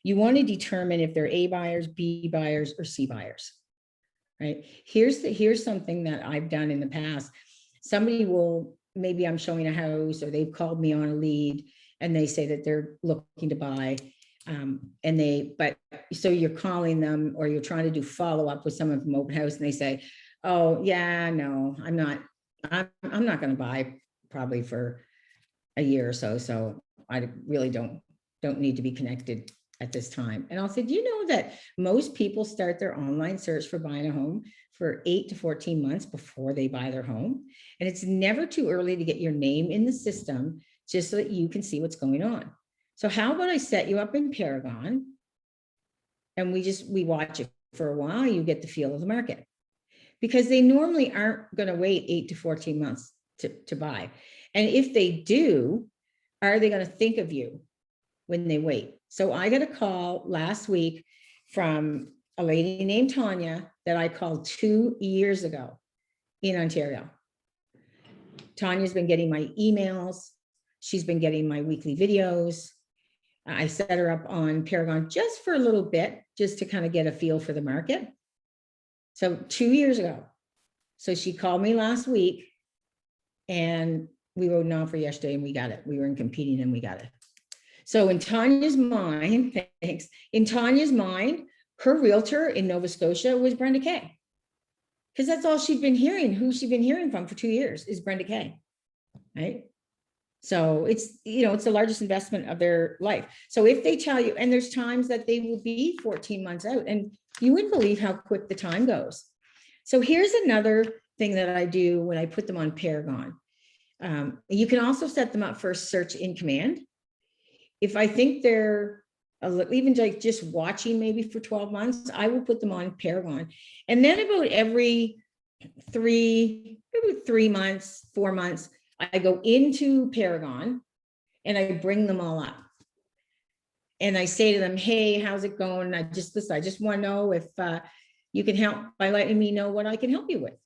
you want to determine if they're A buyers, B buyers, or C buyers. right? Here's something that I've done in the past. Somebody will, maybe I'm showing a house or they've called me on a lead and they say that they're looking to buy. So you're calling them or you're trying to do follow-up with someone from open house and they say, oh, yeah, no, I'm not going to buy probably for a year or so. So I really don't need to be connected at this time. And I'll say, do you know that most people start their online search for buying a home for 8 to 14 months before they buy their home? And it's never too early to get your name in the system just so that you can see what's going on. So how about I set you up in Paragon and we watch it for a while, you get the feel of the market. Because they normally aren't going to wait 8 to 14 months to buy. And if they do, are they going to think of you when they wait? So I got a call last week from a lady named Tanya that I called 2 years ago in Ontario. Tanya's been getting my emails. She's been getting my weekly videos. I set her up on Paragon just for a little bit, just to kind of get a feel for the market. So 2 years ago. So she called me last week and we wrote an offer yesterday and we got it. We were in competing and we got it. So in Tanya's mind, thanks. In Tanya's mind, her realtor in Nova Scotia was Brenda Kay. Because that's all she'd been hearing. Who she'd been hearing from for 2 years is Brenda Kay, right? So it's, it's the largest investment of their life. So if they tell you, and there's times that they will be 14 months out and you wouldn't believe how quick the time goes. So here's another thing that I do when I put them on Paragon. You can also set them up for search in command. If I think they're even like just watching maybe for 12 months, I will put them on Paragon. And then about every 3 months, 4 months, I go into Paragon and I bring them all up. And I say to them, hey, how's it going? I just want to know if you can help by letting me know what I can help you with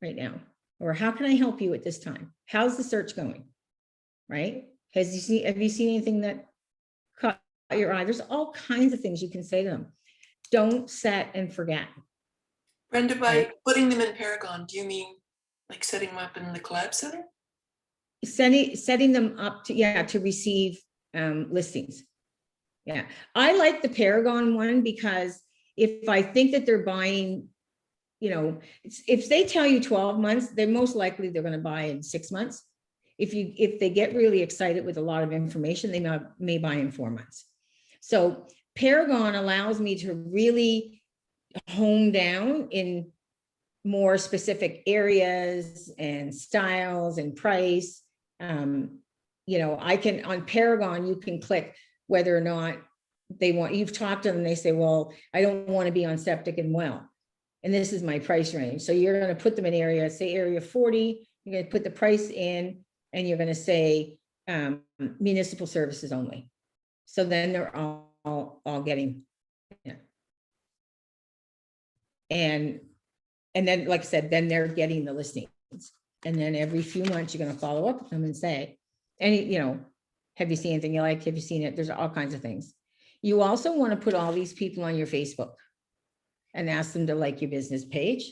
right now. Or how can I help you at this time? How's the search going? Right? Have you seen anything that caught your eye? There's all kinds of things you can say to them. Don't set and forget. Brenda, by putting them in Paragon, do you mean like setting them up in the collab center? Setting them up to receive listings. Yeah, I like the Paragon one because if I think that they're buying, if they tell you 12 months, they're most likely they're going to buy in 6 months. If they get really excited with a lot of information, they may buy in 4 months. So Paragon allows me to really hone down in more specific areas and styles and price. I can, on Paragon, you can click whether or not you've talked to them and they say, well, I don't want to be on septic and well, and this is my price range. So you're going to put them in area 40, you're going to put the price in and you're going to say municipal services only. So then they're all getting, and then, like I said, then they're getting the listings. And then every few months, you're going to follow up with them and say, have you seen anything you like? Have you seen it? There's all kinds of things. You also want to put all these people on your Facebook and ask them to like your business page.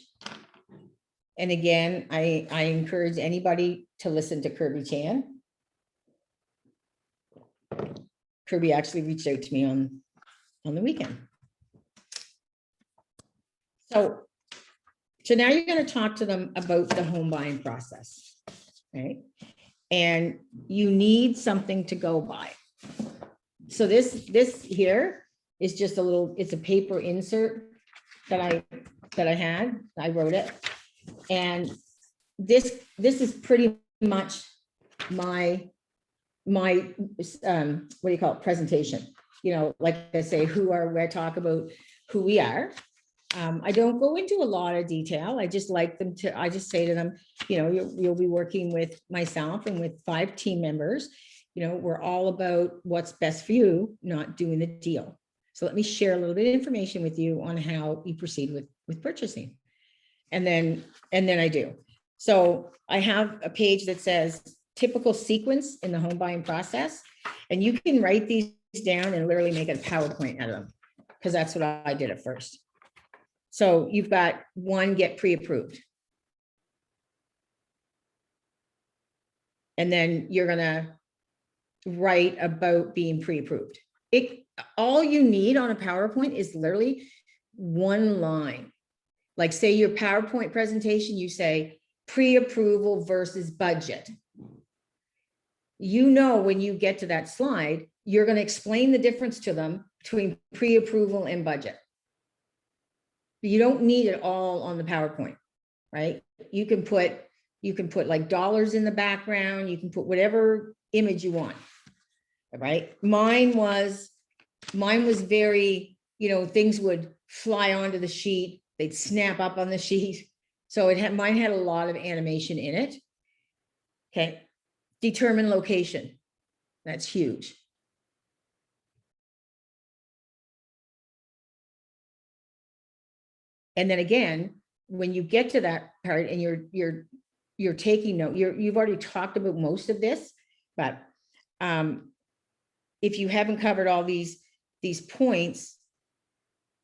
And again, I encourage anybody to listen to Kirby Chan. Kirby actually reached out to me on the weekend. So now you're going to talk to them about the home buying process, right? And you need something to go by. So this here is just it's a paper insert that I had. I wrote it. And this is pretty much my what do you call it, presentation. Like I say, I talk about who we are. I don't go into a lot of detail. I just say to them, you'll be working with myself and with 5 team members. We're all about what's best for you, not doing the deal. So let me share a little bit of information with you on how you proceed with purchasing. And then I do. So I have a page that says typical sequence in the home buying process. And you can write these down and literally make a PowerPoint out of them, because that's what I did at first. So you've got one, get pre-approved. And then you're gonna write about being pre-approved. All you need on a PowerPoint is literally one line. Like say your PowerPoint presentation, you say pre-approval versus budget. You know, when you get to that slide, you're going to explain the difference to them between pre-approval and budget. You don't need it all on the PowerPoint, right? You can put like dollars in the background, you can put whatever image you want. Right? Mine was very, things would fly onto the sheet, they'd snap up on the sheet. So mine had a lot of animation in it. Okay. Determine location. That's huge. And then again, when you get to that part and you're taking note, you've already talked about most of this, but if you haven't covered all these points,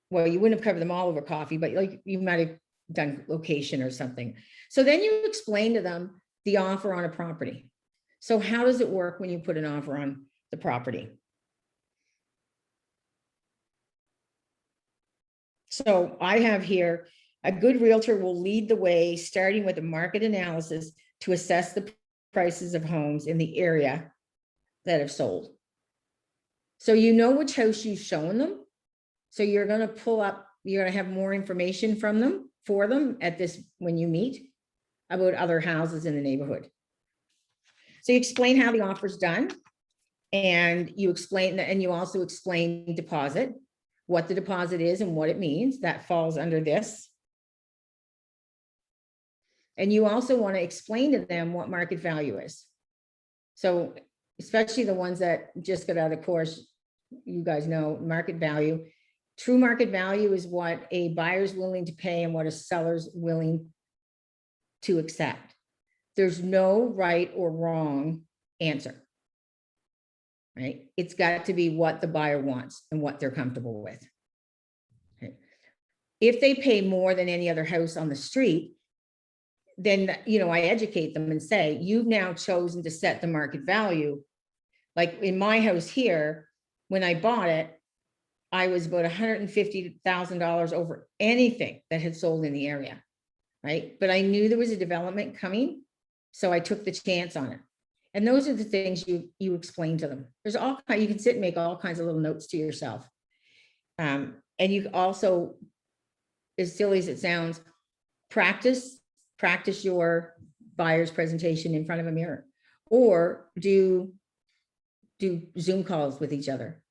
well, you wouldn't have covered them all over coffee, but like you might have done location or something. So then you explain to them the offer on a property. So how does it work when you put an offer on the property? So I have here, a good realtor will lead the way, starting with a market analysis to assess the prices of homes in the area that have sold. So you know which house you've shown them. So you're going to pull up, you're going to have more information from them, for them at this, when you meet, about other houses in the neighborhood. So you explain how the offer's done, and you explain, and you also explain deposit, what the deposit is and what it means. That falls under this. And you also want to explain to them what market value is. So especially the ones that just got out of course, you guys know market value. True market value is what a buyer's willing to pay and what a seller's willing to accept. There's no right or wrong answer, right? It's got to be what the buyer wants and what they're comfortable with. Okay. If they pay more than any other house on the street, then, I educate them and say, you've now chosen to set the market value. Like in my house here, when I bought it, I was about $150,000 over anything that had sold in the area, right? But I knew there was a development coming, so I took the chance on it. And those are the things you explain to them. There's you can sit and make all kinds of little notes to yourself. And you also, as silly as it sounds, practice your buyer's presentation in front of a mirror, or do Zoom calls with each other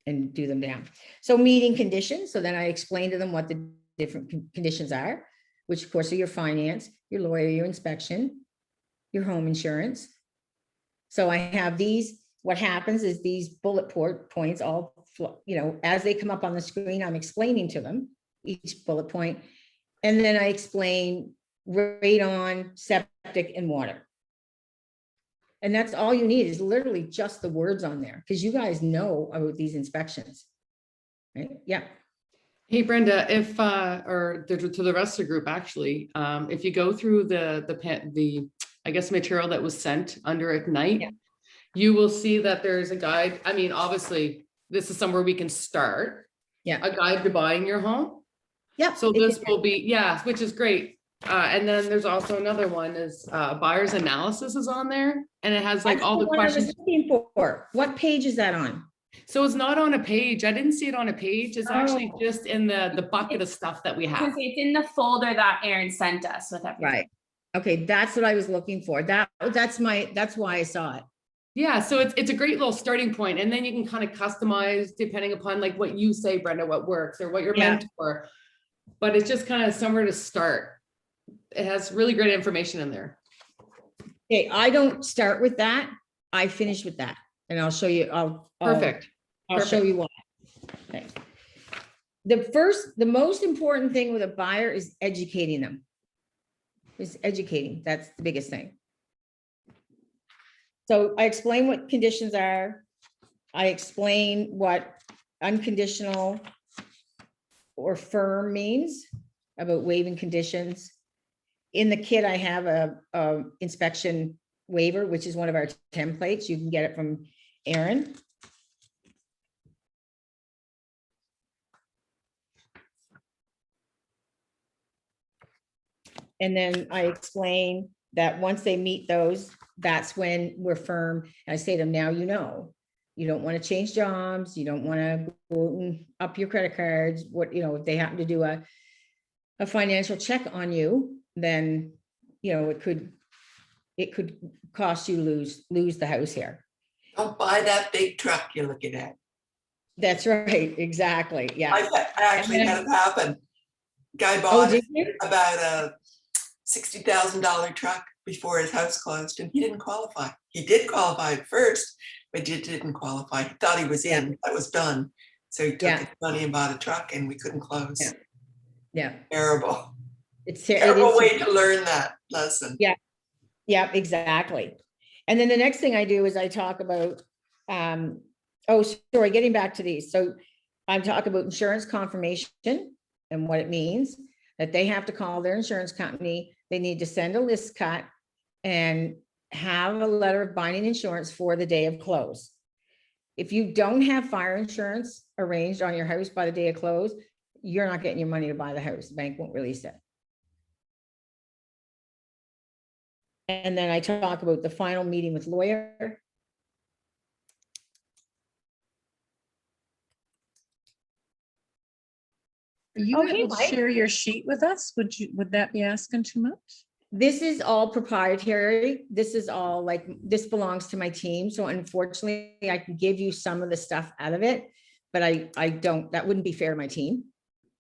and do them down. So meeting conditions. So then I explain to them what the different conditions are, which of course are your finance, your lawyer, your inspection, your home insurance. So I have these, what happens is these bullet points all, as they come up on the screen, I'm explaining to them each bullet point. And then I explain radon, septic, and water. And that's all you need, is literally just the words on there, because you guys know about these inspections, right? Yeah. Hey, Brenda, if, to the rest of the group, actually, if you go through the I guess, material that was sent under Ignite, Yeah. You will see that there's a guide. I mean, obviously, this is somewhere we can start. Yeah. A guide to buying your home. Yeah. So this will be, which is great. And then there's also another one is buyer's analysis is on there, and it has like all the questions. Looking for. What page is that on? So it's not on a page. I didn't see it on a page. It's actually just in the bucket of stuff that we have. It's in the folder that Erin sent us with everything. Right. Okay, that's what I was looking for. That's why I saw it. Yeah, so it's a great little starting point, and then you can kind of customize depending upon like what you say, Brenda, what works or what you're meant for. But it's just kind of somewhere to start. It has really great information in there. Okay, I don't start with that. I finish with that, and I'll show you. Perfect. I'll show you why. Okay. The most important thing with a buyer is educating them. Is educating. That's the biggest thing. So I explain what conditions are. I explain what unconditional or firm means. about waiving conditions. In the kit, I have a inspection waiver, which is one of our templates. You can get it from Erin. And then I explain that once they meet those, that's when we're firm. I say to them, now you know, you don't want to change jobs, you don't want to go and up your credit cards, what, you know, if they happen to do a financial check on you, then, you know, it could cost you lose the house here. Don't buy that big truck you're looking at. That's right, exactly, yeah. I actually then- had it happen. Guy Oh, bought did you? about a $60,000 truck before his house closed and he didn't qualify. He did qualify at first, but he didn't qualify. He thought he was in, that was done. So he took Yeah. his money and bought a truck and we couldn't close. Yeah. Yeah, Terrible, it terrible is. way to learn that lesson. Yeah, exactly. And then the next thing I do is I talk about, oh, sorry, getting back to these. So I'm talking about insurance confirmation and what it means, that they have to call their insurance company. They need to send a list cut and have a letter of binding insurance for the day of close. If you don't have fire insurance arranged on your house by the day of close, you're not getting your money to buy the house. The bank won't release it. And then I talk about the final meeting with lawyer. Are you Oh, hey, able to Mike. share your sheet with us? Would that be asking too much? This is all proprietary. This is all like, this belongs to my team. So unfortunately, I can give you some of the stuff out of it, but I don't, that wouldn't be fair to my team.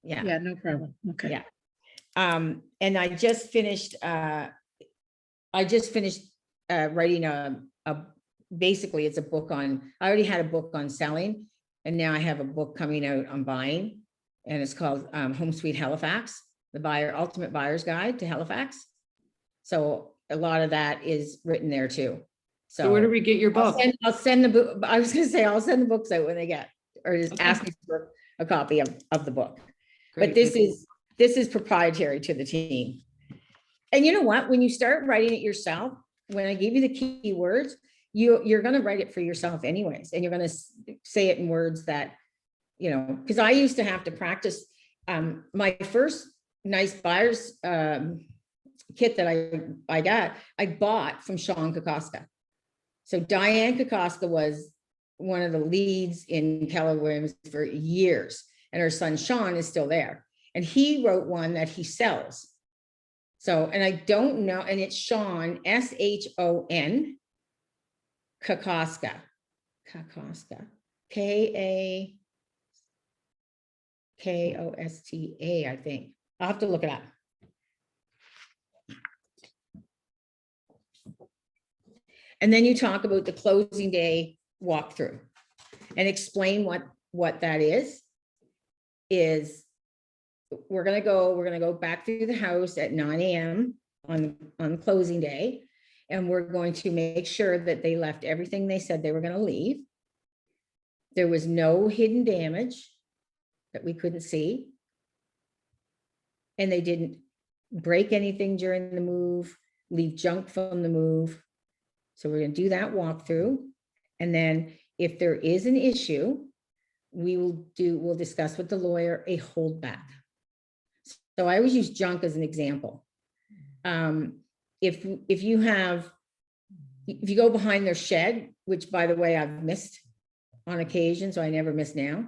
Yeah. Yeah, no problem. Okay. Yeah. And I just finished writing basically it's a book on, I already had a book on selling and now I have a book coming out on buying and it's called Home Sweet Halifax, the ultimate buyer's guide to Halifax. So a lot of that is written there too. So where do we get your book? I'll send the book. I was gonna say, I'll send the books out when they get, or just Okay. ask me for a copy of the book. Great. But this is proprietary to the team. And you know what? When you start writing it yourself, when I give you the keywords, you're gonna write it for yourself anyways, and you're gonna say it in words that, you know, because I used to have to practice. My first nice buyer's kit that I bought from Sean Kokoska. So Diane Kokoska was one of the leads in Keller Williams for years, and her son Sean is still there. And he wrote one that he sells. So, and I don't know, and it's Sean, S-H-O-N, Kokoska, K-A-K-O-S-T-A, I think. I'll have to look it up. And then you talk about the closing day walkthrough and explain what that is we're gonna go back through the house at 9 a.m. on closing day. And we're going to make sure that they left everything they said they were gonna leave. There was no hidden damage that we couldn't see. And they didn't break anything during the move, leave junk from the move. So we're gonna do that walkthrough. And then if there is an issue, we'll discuss with the lawyer a holdback. So I always use junk as an example. If you go behind their shed, which by the way, I've missed on occasion, so I never miss now.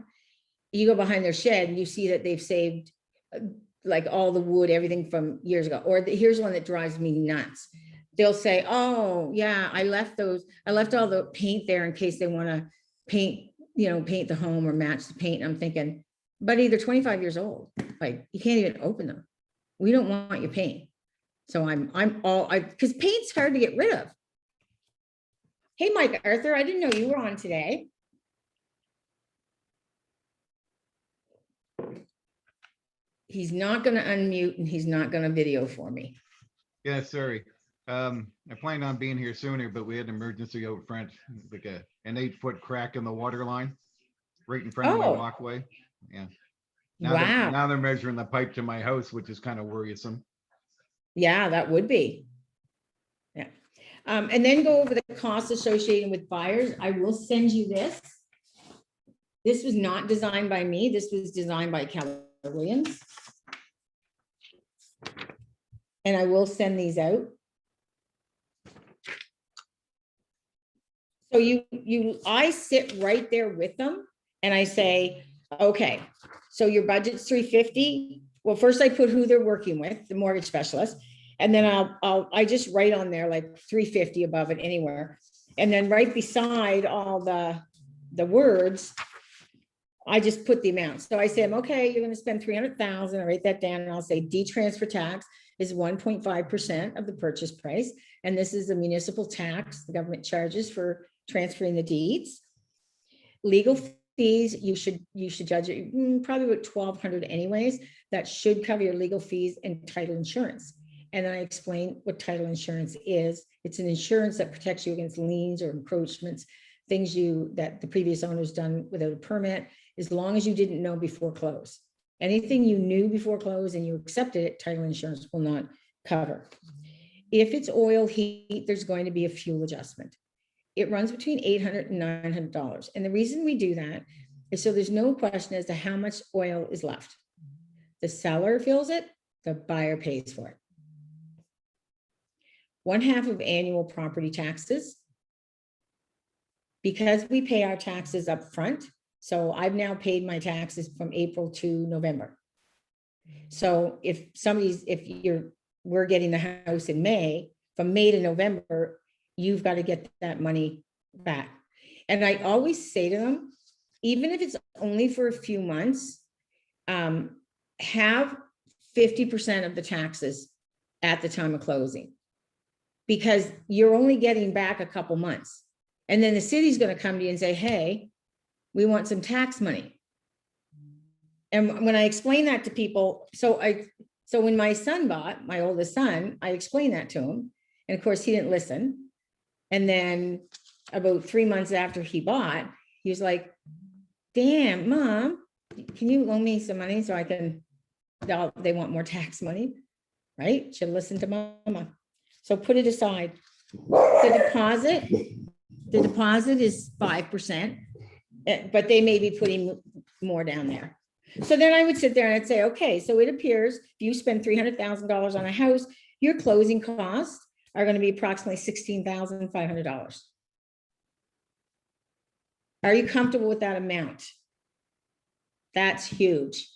You go behind their shed and you see that they've saved like all the wood, everything from years ago. Or here's one that drives me nuts. They'll say, oh yeah, I left all the paint there in case they want to paint the home or match the paint. I'm thinking, buddy, they're 25 years old. Like you can't even open them. We don't want your paint. So because paint's hard to get rid of. Hey, Mike Arthur, I didn't know you were on today. He's not going to unmute and he's not going to video for me. Yeah, sorry. I planned on being here sooner, but we had an emergency out front, like an 8-foot crack in the water line right in front of my Oh. walkway. Yeah. Wow. Now they're measuring the pipe to my house, which is kind of worrisome. Yeah, that would be. Yeah. And then go over the costs associated with buyers. I will send you this. This was not designed by me. This was designed by Keller Williams. And I will send these out. So I sit right there with them and I say, okay, so your budget's 350. Well, first I put who they're working with, the mortgage specialist. And then I just write on there like 350 above it anywhere. And then right beside all the words, I just put the amount. So I say, okay, you're gonna spend 300,000. I write that down and I'll say D-transfer tax is 1.5% of the purchase price. And this is a municipal tax the government charges for transferring the deeds. Legal fees, you should judge it probably about 1,200 anyways. That should cover your legal fees and title insurance. And then I explain what title insurance is. It's an insurance that protects you against liens or encroachments, things that the previous owner's done without a permit, as long as you didn't know before close. Anything you knew before close and you accepted it, title insurance will not cover. If it's oil heat, there's going to be a fuel adjustment. It runs between $800 and $900. And the reason we do that is so there's no question as to how much oil is left. The seller fills it, the buyer pays for it. 1/2 of annual property taxes. Because we pay our taxes up front, so I've now paid my taxes from April to November. So we're getting the house in May, from May to November, you've got to get that money back. And I always say to them, even if it's only for a few months, have 50% of the taxes at the time of closing, because you're only getting back a couple months. And then the city's going to come to you and say, hey, we want some tax money. And when I explain that to people, so when my son bought, my oldest son, I explained that to him. And of course he didn't listen. And then about 3 months after he bought, he was like, damn, Mom, can you loan me some money so I can, they want more tax money, right? Should listen to Mama. So put it aside. The deposit is 5%, but they may be putting more down there. So then I would sit there and I'd say, okay, so it appears if you spend $300,000 on a house, your closing costs are going to be approximately $16,500. Are you comfortable with that amount? That's huge.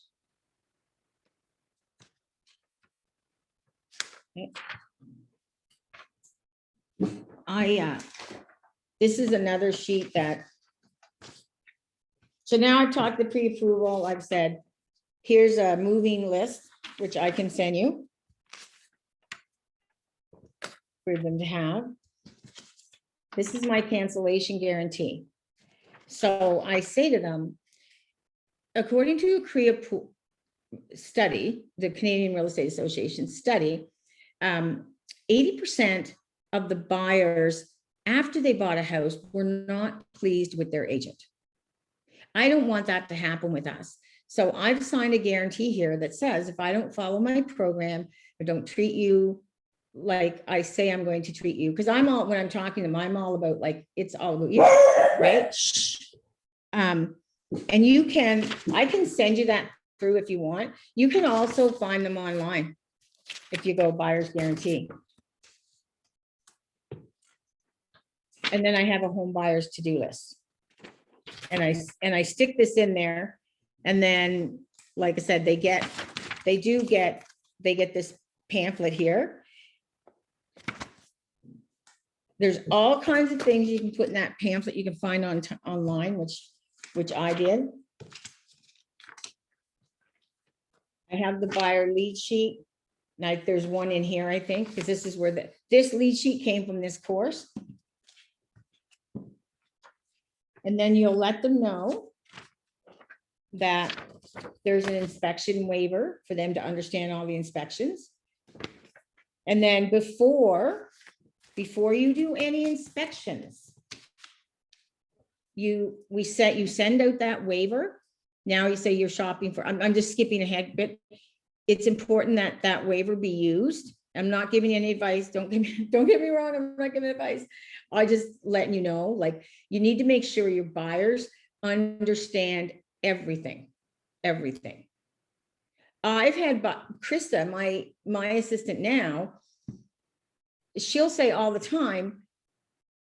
Okay. This is another sheet that, so now I've talked the pre-approval, I've said, here's a moving list, which I can send you for them to have. This is my cancellation guarantee. So I say to them, according to a CREA study, the Canadian Real Estate Association study, 80% of the buyers after they bought a house were not pleased with their agent. I don't want that to happen with us. So I've signed a guarantee here that says if I don't follow my program or don't treat you like I say I'm going to treat you, because when I'm talking to them, I'm all about like, it's all about you, right? And I can send you that through if you want. You can also find them online if you go buyer's guarantee. And then I have a home buyer's to-do list. And I stick this in there. And then, like I said, they get this pamphlet here. There's all kinds of things you can put in that pamphlet you can find online, which I did. I have the buyer lead sheet. Like there's one in here, I think, because this is where this lead sheet came from this course. And then you'll let them know that there's an inspection waiver for them to understand all the inspections. And then before you do any inspections, you send out that waiver. Now you say you're shopping for, I'm just skipping ahead, but it's important that that waiver be used. I'm not giving you any advice. Don't get me wrong. I'm not giving advice. I just letting you know, like, you need to make sure your buyers understand everything, everything. I've had Krista, my assistant now, she'll say all the time,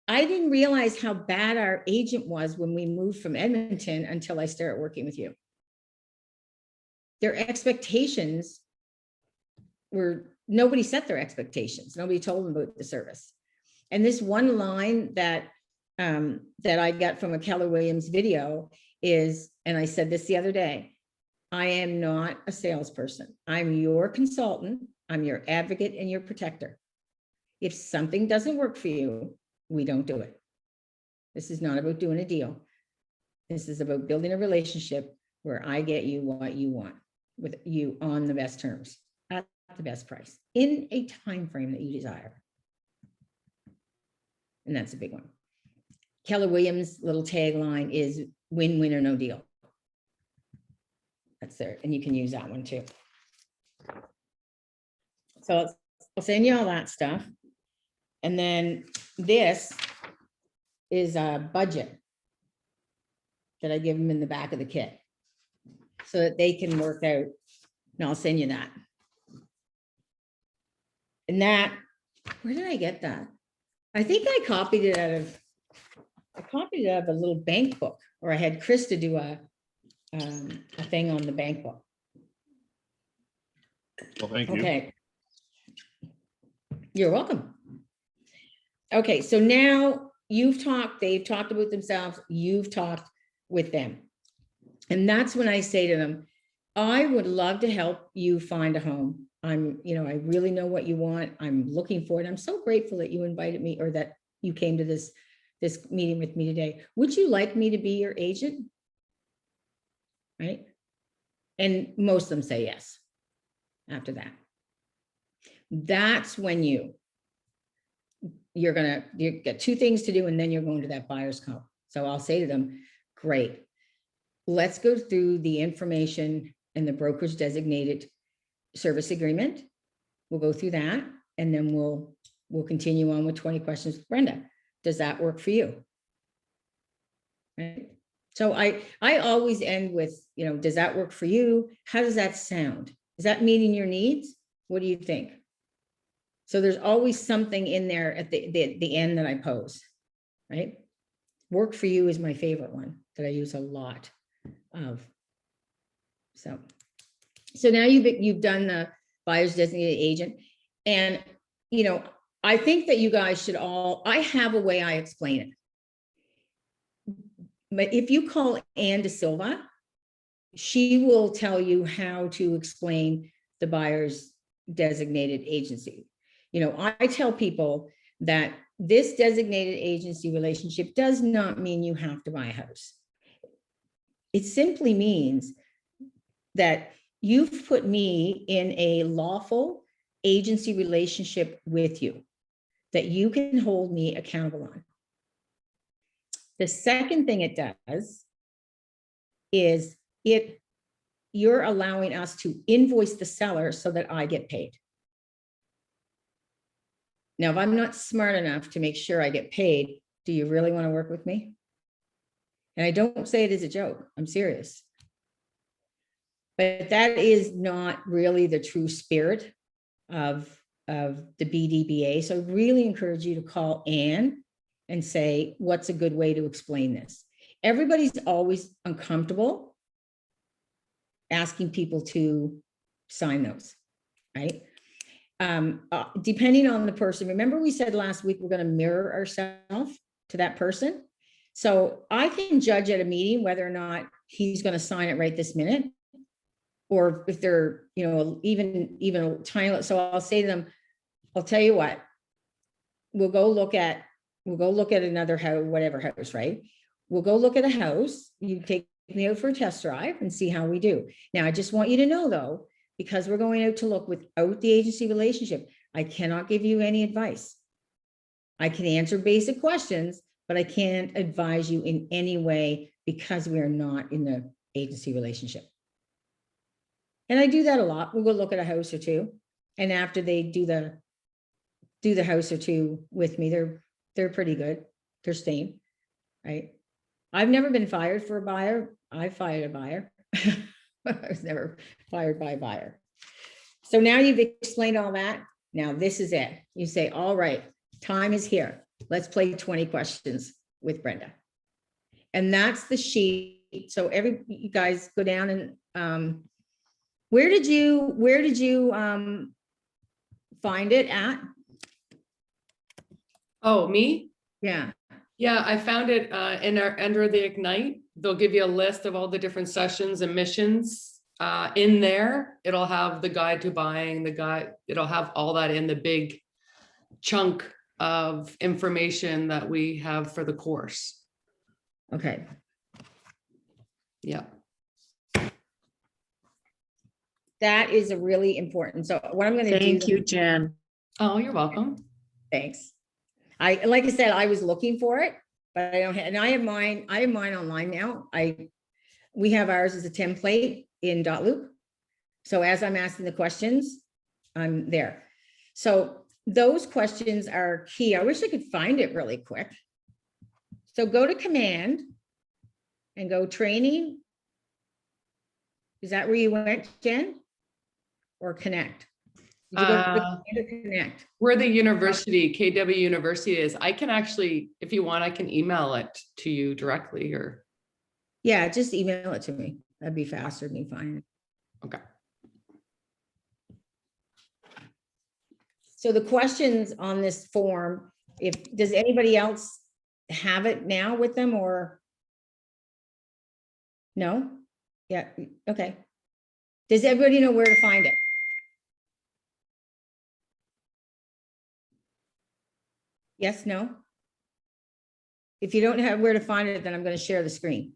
I didn't realize how bad our agent was when we moved from Edmonton until I started working with you. Their expectations were, nobody set their expectations. Nobody told them about the service. And this one line that I got from a Keller Williams video is, and I said this the other day, I am not a salesperson. I'm your consultant. I'm your advocate and your protector. If something doesn't work for you, we don't do it. This is not about doing a deal. This is about building a relationship where I get you what you want with you on the best terms at the best price in a time frame that you desire. And that's a big one. Keller Williams' little tagline is win-win or no deal. That's there, and you can use that one too. So I'll send you all that stuff. And then this is a budget that I give them in the back of the kit so that they can work out, and I'll send you that. And that, where did I get that? I think I copied it out of a little bank book, or I had Krista do a thing on the bank book. Well, thank you. Okay. You're welcome. Okay, so now they've talked about themselves, you've talked with them. And that's when I say to them, I would love to help you find a home. I really know what you want. I'm looking for it. I'm so grateful that you invited me, or that you came to this meeting with me today. Would you like me to be your agent? Right? And most of them say yes after that. That's when you get two things to do, and then you're going to that buyer's comp. So I'll say to them, great, let's go through the information and the broker's designated service agreement. We'll go through that, and then we'll continue on with 20 questions with Brenda. Does that work for you? Right. So I always end with, does that work for you? How does that sound? Is that meeting your needs? What do you think? So there's always something in there at the end that I pose, right? Work for you is my favorite one that I use a lot of. So now you've done the buyer's designated agent, and I think that you guys should I have a way I explain it. But if you call Ann De Silva, she will tell you how to explain the buyer's designated agency. I tell people that this designated agency relationship does not mean you have to buy a house. It simply means that you've put me in a lawful agency relationship with you that you can hold me accountable on. The second thing it does is you're allowing us to invoice the seller so that I get paid. Now, if I'm not smart enough to make sure I get paid, do you really want to work with me? And I don't say it as a joke. I'm serious. But that is not really the true spirit of the BDBA. So I really encourage you to call Ann and say, what's a good way to explain this? Everybody's always uncomfortable asking people to sign those, right? Depending on the person, remember we said last week, we're going to mirror ourselves to that person. So I can judge at a meeting whether or not he's going to sign it right this minute, or if they're, even a tiny. So I'll say to them, I'll tell you what, we'll go look at another house, whatever house, right? We'll go look at a house. You take me out for a test drive and see how we do. Now, I just want you to know though, because we're going out to look without the agency relationship, I cannot give you any advice. I can answer basic questions, but I can't advise you in any way because we are not in the agency relationship. And I do that a lot. We'll go look at a house or two. And after they do the house or two with me, they're pretty good. They're staying, right? I've never been fired for a buyer. I fired a buyer. I was never fired by a buyer. So now you've explained all that. Now this is it. You say, all right, time is here. Let's play 20 questions with Brenda. And that's the sheet. So you guys go down and where did you find it at? Oh, me? Yeah. Yeah, I found it under the Ignite. They'll give you a list of all the different sessions and missions in there. It'll have the guide to buying, it'll have all that in the big chunk of information that we have for the course. Okay. Yeah. That is a really important. So what I'm going to do. Thank you, Jen. Oh, you're welcome. Thanks. Like I said, I was looking for it, but I don't have, and I have mine online now. We have ours as a template in Dotloop. So as I'm asking the questions, I'm there. So those questions are key. I wish I could find it really quick. So go to command and go training. Is that where you went, Jen? Or connect? Did you go to the command or connect? Where the university, KW University is, I can actually, if you want, I can email it to you directly or. Yeah, just email it to me. That'd be faster than me finding it. Okay. So the questions on this form, does anybody else have it now with them or? No? Yeah, okay. Does everybody know where to find it? Yes, no? If you don't have where to find it, then I'm going to share the screen.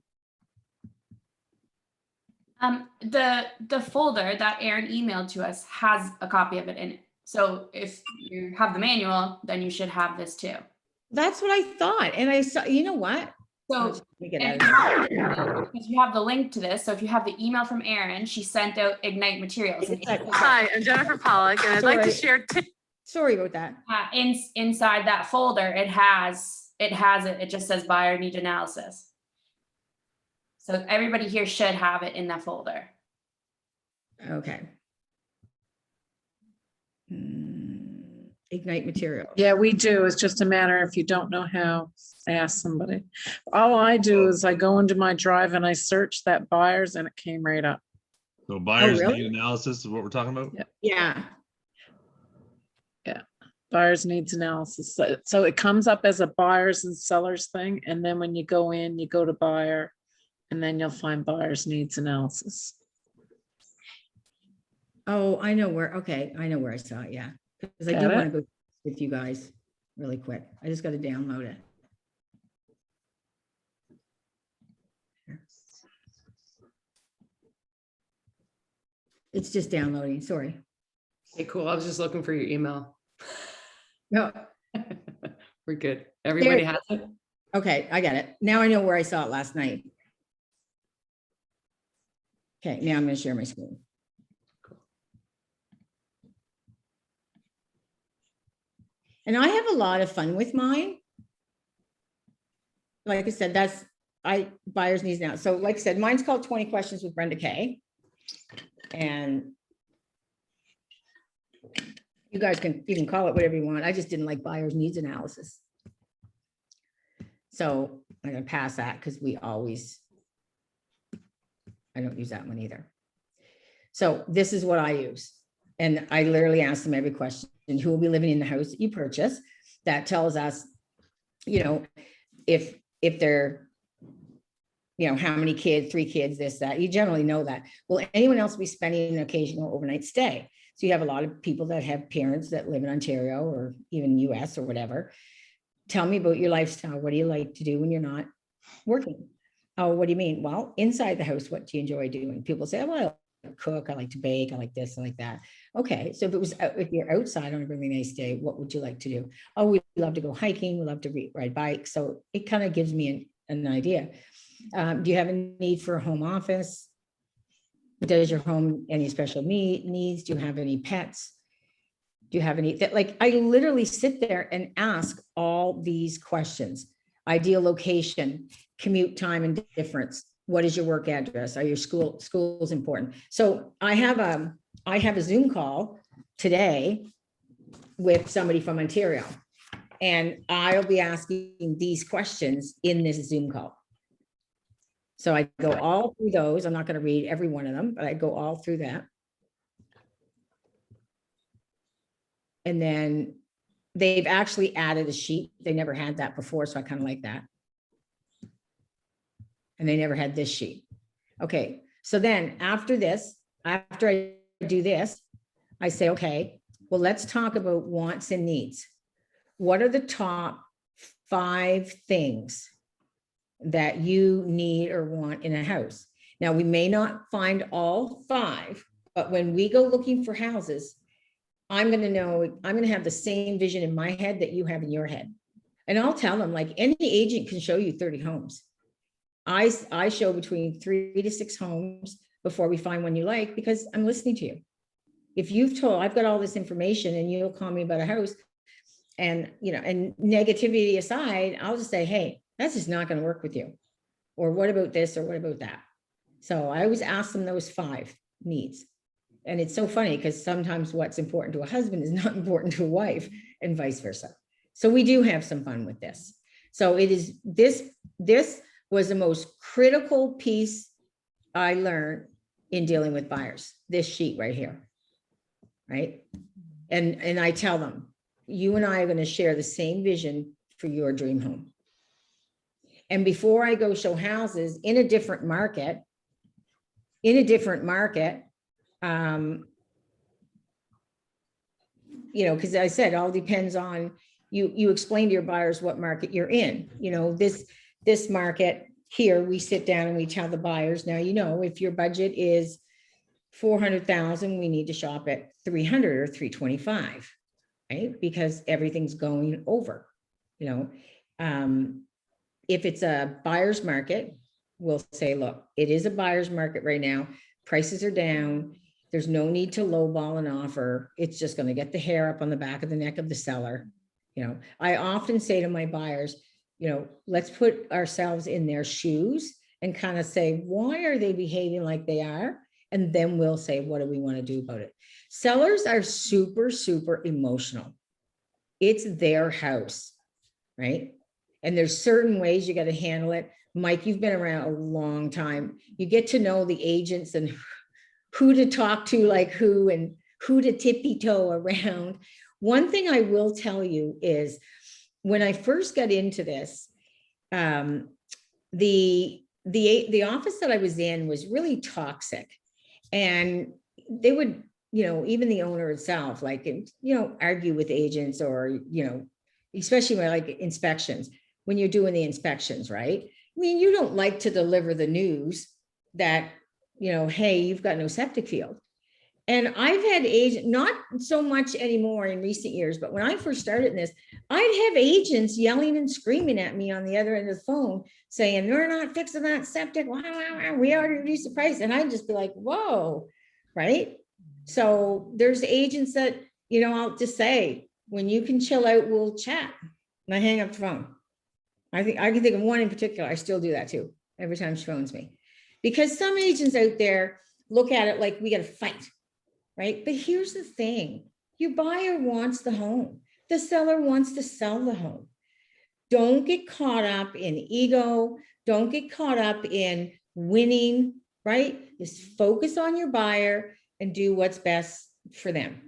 The folder that Aaron emailed to us has a copy of it in it. So if you have the manual, then you should have this too. That's what I thought. And I saw, you know what? So Let me get out of here. because you have the link to this. So if you have the email from Aaron, she sent out Ignite materials. And Hi, I'm Jennifer Pollock, and I'd like to Sorry. share tips. Sorry about that. inside that folder, it just says buyer need analysis. So everybody here should have it in that folder. Okay. Ignite material. Yeah, we do. It's just a matter if you don't know how, ask somebody. All I do is I go into my drive and I search that buyers and it came right up. So buyers really? need analysis is what we're talking about? Yeah. Buyers needs analysis. So it comes up as a buyers and sellers thing. And then when you go in, you go to buyer and then you'll find buyers needs analysis. Oh, I know where. Okay. I know where I saw it. Yeah. Because I do Got want to go with you guys really quick. I just got to download it. It's just downloading. Sorry. Okay, cool. I was just looking for your email. No. We're good. Everybody has it? Okay. I got it. Now I know where I saw it last night. Okay. Now I'm going to share my screen. And I have a lot of fun with mine. Like I said, buyers needs now. So like I said, mine's called 20 Questions with Brenda Kay. And you guys can call it whatever you want. I just didn't like buyers needs analysis. So I'm gonna pass that because I don't use that one either. So this is what I use. And I literally ask them every question. And who will be living in the house that you purchase? That tells us, if they're, how many kids, 3 kids, this, that, you generally know that. Will anyone else be spending an occasional overnight stay? So you have a lot of people that have parents that live in Ontario or even US or whatever. Tell me about your lifestyle. What do you like to do when you're not working? Oh, what do you mean? Well, inside the house, what do you enjoy doing? People say, well, I cook, I like to bake, I like this, I like that. Okay, so if you're outside on a really nice day, what would you like to do? Oh, we love to go hiking, we love to ride bikes. So it kind of gives me an idea. Do you have a need for a home office? Does your home any special needs? Do you have any pets? Do you have any, like, I literally sit there and ask all these questions. Ideal location, commute time and difference. What is your work address? Are your schools important? So I have a Zoom call today with somebody from Ontario. And I'll be asking these questions in this Zoom call. So I go all through those. I'm not going to read every one of them, but I go all through that. And then they've actually added a sheet. They never had that before, so I kind of like that. And they never had this sheet. Okay, so then after this, after I do this, I say, okay, well, let's talk about wants and needs. What are the top 5 things that you need or want in a house? Now, we may not find all 5, but when we go looking for houses, I'm going to know, I'm going to have the same vision in my head that you have in your head. And I'll tell them, like, any agent can show you 30 homes. I show between 3 to 6 homes before we find one you like, because I'm listening to you. If you've told, I've got all this information and you'll call me about a house, and, you know, and negativity aside, I'll just say, hey, that's just not going to work with you. Or what about this? Or what about that? So I always ask them those 5 needs. And it's so funny because sometimes what's important to a husband is not important to a wife, and vice versa. So we do have some fun with this. So it is this was the most critical piece I learned in dealing with buyers, this sheet right here. Right. And I tell them, you and I are going to share the same vision for your dream home. And before I go show houses in a different market, you know, because I said, it all depends on you explain to your buyers what market you're in. You know, this market here, we sit down and we tell the buyers, now, you know, if your budget is 400,000, we need to shop at 300 or 325, right? Because everything's going over, you know. If it's a buyer's market, we'll say, look, it is a buyer's market right now. Prices are down. There's no need to lowball an offer. It's just going to get the hair up on the back of the neck of the seller. You know, I often say to my buyers, you know, let's put ourselves in their shoes and kind of say, why are they behaving like they are? And then we'll say, what do we want to do about it? Sellers are super, super emotional. It's their house, right? And there's certain ways you got to handle it. Mike, you've been around a long time. You get to know the agents and who to talk to, like who, and who to tippy toe around. One thing I will tell you is when I first got into this, the office that I was in was really toxic. And they would, you know, even the owner itself, like, you know, argue with agents, or, you know, especially when like inspections, when you're doing the inspections, right? I mean, you don't like to deliver the news that, you know, hey, you've got no septic field. And I've had agents, not so much anymore in recent years, but when I first started in this, I'd have agents yelling and screaming at me on the other end of the phone saying, we're not fixing that septic. We already reduced the price. And I'd just be like, whoa, right? So there's agents that, you know, I'll just say, when you can chill out, we'll chat. And I hang up the phone. I can think of one in particular. I still do that too, every time she phones me. Because some agents out there look at it like we got to fight, right? But here's the thing. Your buyer wants the home. The seller wants to sell the home. Don't get caught up in ego. Don't get caught up in winning, right? Just focus on your buyer and do what's best for them.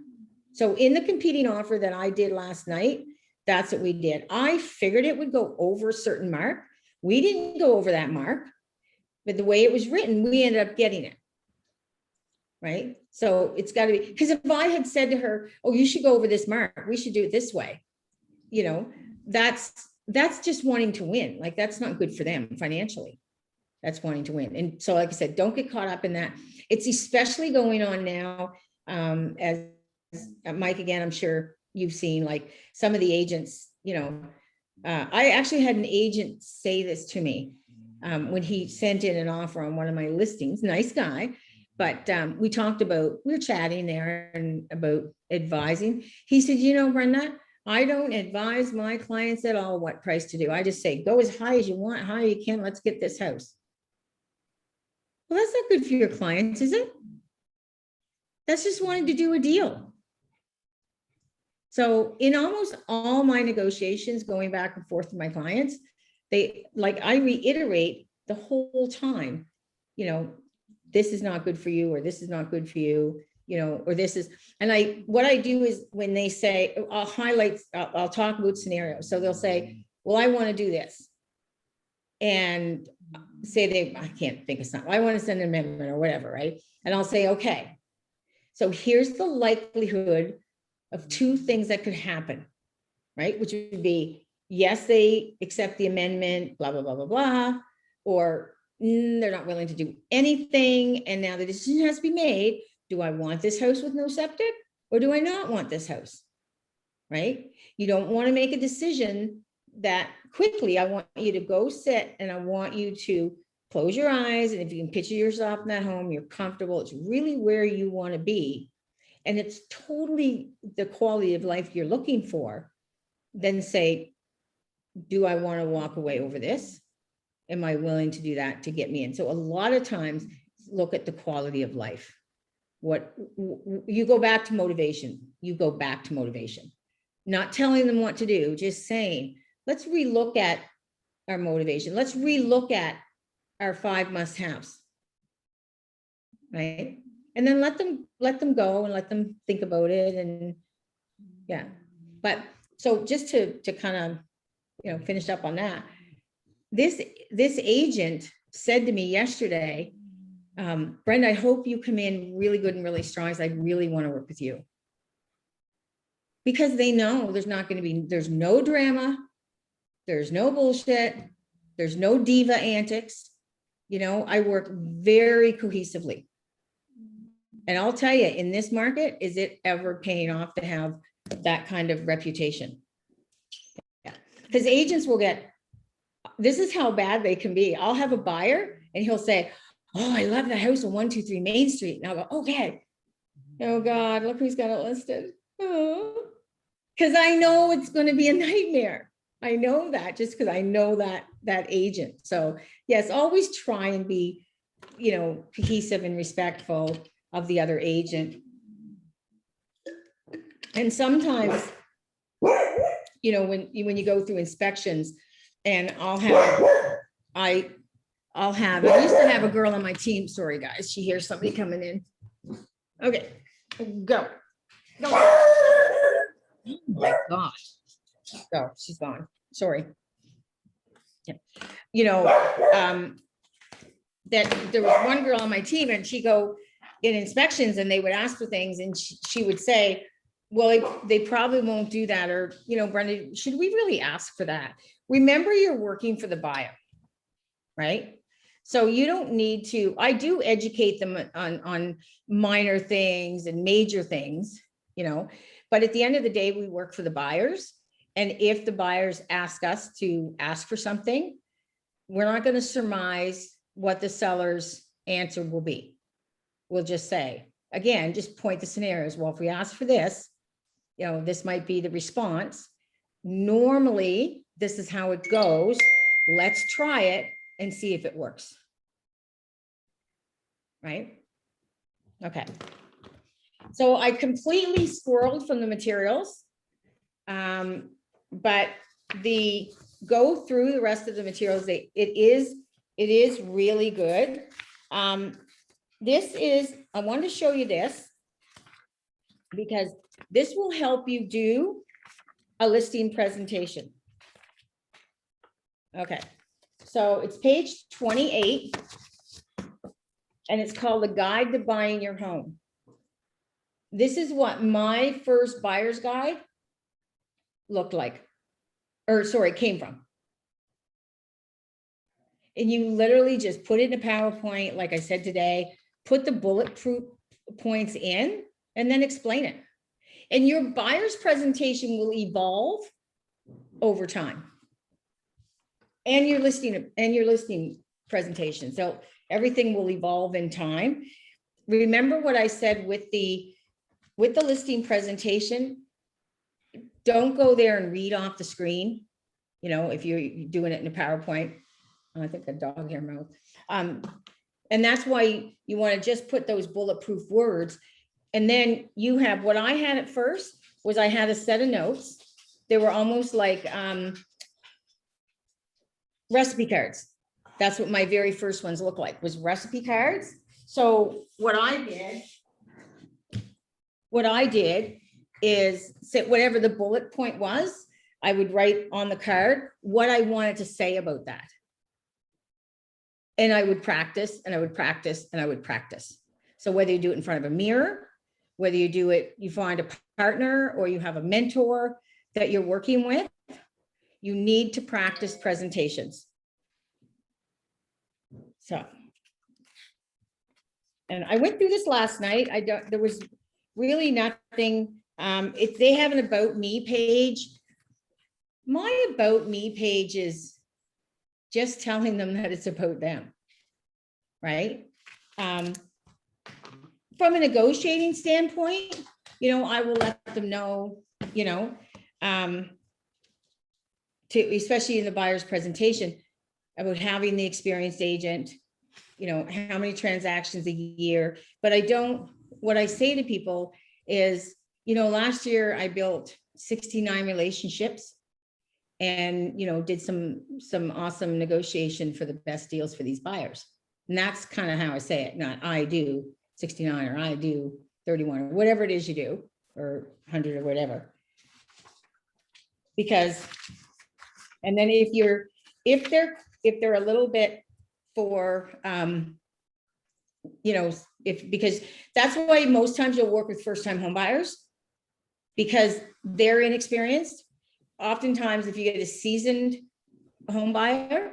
So in the competing offer that I did last night, that's what we did. I figured it would go over a certain mark. We didn't go over that mark, but the way it was written, we ended up getting it. Right? So it's got to be, because if I had said to her, oh, you should go over this mark, we should do it this way. You know, that's just wanting to win. Like, that's not good for them financially. That's wanting to win. And so, like I said, don't get caught up in that. It's especially going on now, as Mike, again, I'm sure you've seen, like, some of the agents, you know, I actually had an agent say this to me. when he sent in an offer on one of my listings, nice guy. But we talked about, we were chatting there and about advising. He said, you know, Brenda, I don't advise my clients at all what price to do. I just say, go as high as you want, high you can, let's get this house. Well, that's not good for your clients, is it? That's just wanting to do a deal. So in almost all my negotiations, going back and forth with my clients, I reiterate the whole time, you know, this is not good for you, or this is not good for you, you know, or this is, and what I do is when they say, I'll talk about scenarios. So they'll say, well, I want to do this. And say I can't think of something, I want to send an amendment or whatever, right? And I'll say, okay, so here's the likelihood of two things that could happen, right? Which would be, yes, they accept the amendment, blah, blah, blah, blah, blah, or they're not willing to do anything. And now the decision has to be made. Do I want this house with no septic, or do I not want this house? Right? You don't want to make a decision that quickly. I want you to go sit, and I want you to close your eyes. And if you can picture yourself in that home, you're comfortable. It's really where you want to be. And it's totally the quality of life you're looking for. Then say, do I want to walk away over this? Am I willing to do that to get me in? So a lot of times, look at the quality of life. You go back to motivation. You go back to motivation. Not telling them what to do, just saying, let's relook at our motivation. Let's relook at our 5 must-haves. Right? And then let them go and let them think about it. And yeah, but so just to kind of, you know, finish up on that. This agent said to me yesterday, Brenda, I hope you come in really good and really strong, as I really want to work with you. Because they know there's no drama, there's no bullshit, there's no diva antics. You know, I work very cohesively. And I'll tell you, in this market, is it ever paying off to have that kind of reputation? Yeah. Because agents will get, this is how bad they can be. I'll have a buyer and he'll say, oh, I love the house on 123 Main Street. And I'll go, okay. Oh God, look who's got it listed. Oh. Because I know it's going to be a nightmare. I know that just because I know that agent. So yes, always try and be, you know, cohesive and respectful of the other agent. And sometimes, you know, when you go through inspections, and I used to have a girl on my team. Sorry guys, she hears somebody coming in. Okay, go. Oh my God. Oh, she's gone. Sorry. Yeah. You know, that there was one girl on my team, and she go in inspections and they would ask for things, and she would say, well, they probably won't do that. Or, you know, Brenda, should we really ask for that? Remember, you're working for the buyer, right? So you don't need to, I do educate them on minor things and major things, you know, but at the end of the day, we work for the buyers. And if the buyers ask us to ask for something, we're not going to surmise what the seller's answer will be. We'll just say, again, just point the scenarios. Well, if we ask for this, you know, this might be the response. Normally, this is how it goes. Let's try it and see if it works. Right? Okay. So I completely squirreled from the materials. But go through the rest of the materials. It is really good. I wanted to show you this because this will help you do a listing presentation. Okay, so it's page 28 and it's called The Guide to Buying Your Home. This is what my first buyer's guide looked like, or sorry, came from. And you literally just put it in a PowerPoint, like I said today, put the bulletproof points in and then explain it. And your buyer's presentation will evolve over time. And your listing presentation. So everything will evolve in time. Remember what I said with the listing presentation? Don't go there and read off the screen. You know, if you're doing it in a PowerPoint. Oh, I think a dog here mouth. And that's why you want to just put those bulletproof words. And then you have, what I had at first was I had a set of notes. They were almost like recipe cards. That's what my very first ones look like, was recipe cards. So what I did is say whatever the bullet point was, I would write on the card what I wanted to say about that. And I would practice and I would practice and I would practice. So whether you do it in front of a mirror, whether you do it, you find a partner or you have a mentor that you're working with, you need to practice presentations. So, and I went through this last night. There was really nothing. If they have an about me page, my about me page is just telling them that it's about them, right? From a negotiating standpoint, you know, I will let them know, you know, especially in the buyer's presentation, about having the experienced agent, you know, how many transactions a year. But what I say to people is, you know, last year I built 69 relationships and, you know, did some awesome negotiation for the best deals for these buyers. And that's kind of how I say it, not I do 69 or I do 31 or whatever it is you do, or 100 or whatever. Because, and then if they're a little bit for, you know, because that's why most times you'll work with first-time home buyers, because they're inexperienced. Oftentimes, if you get a seasoned home buyer,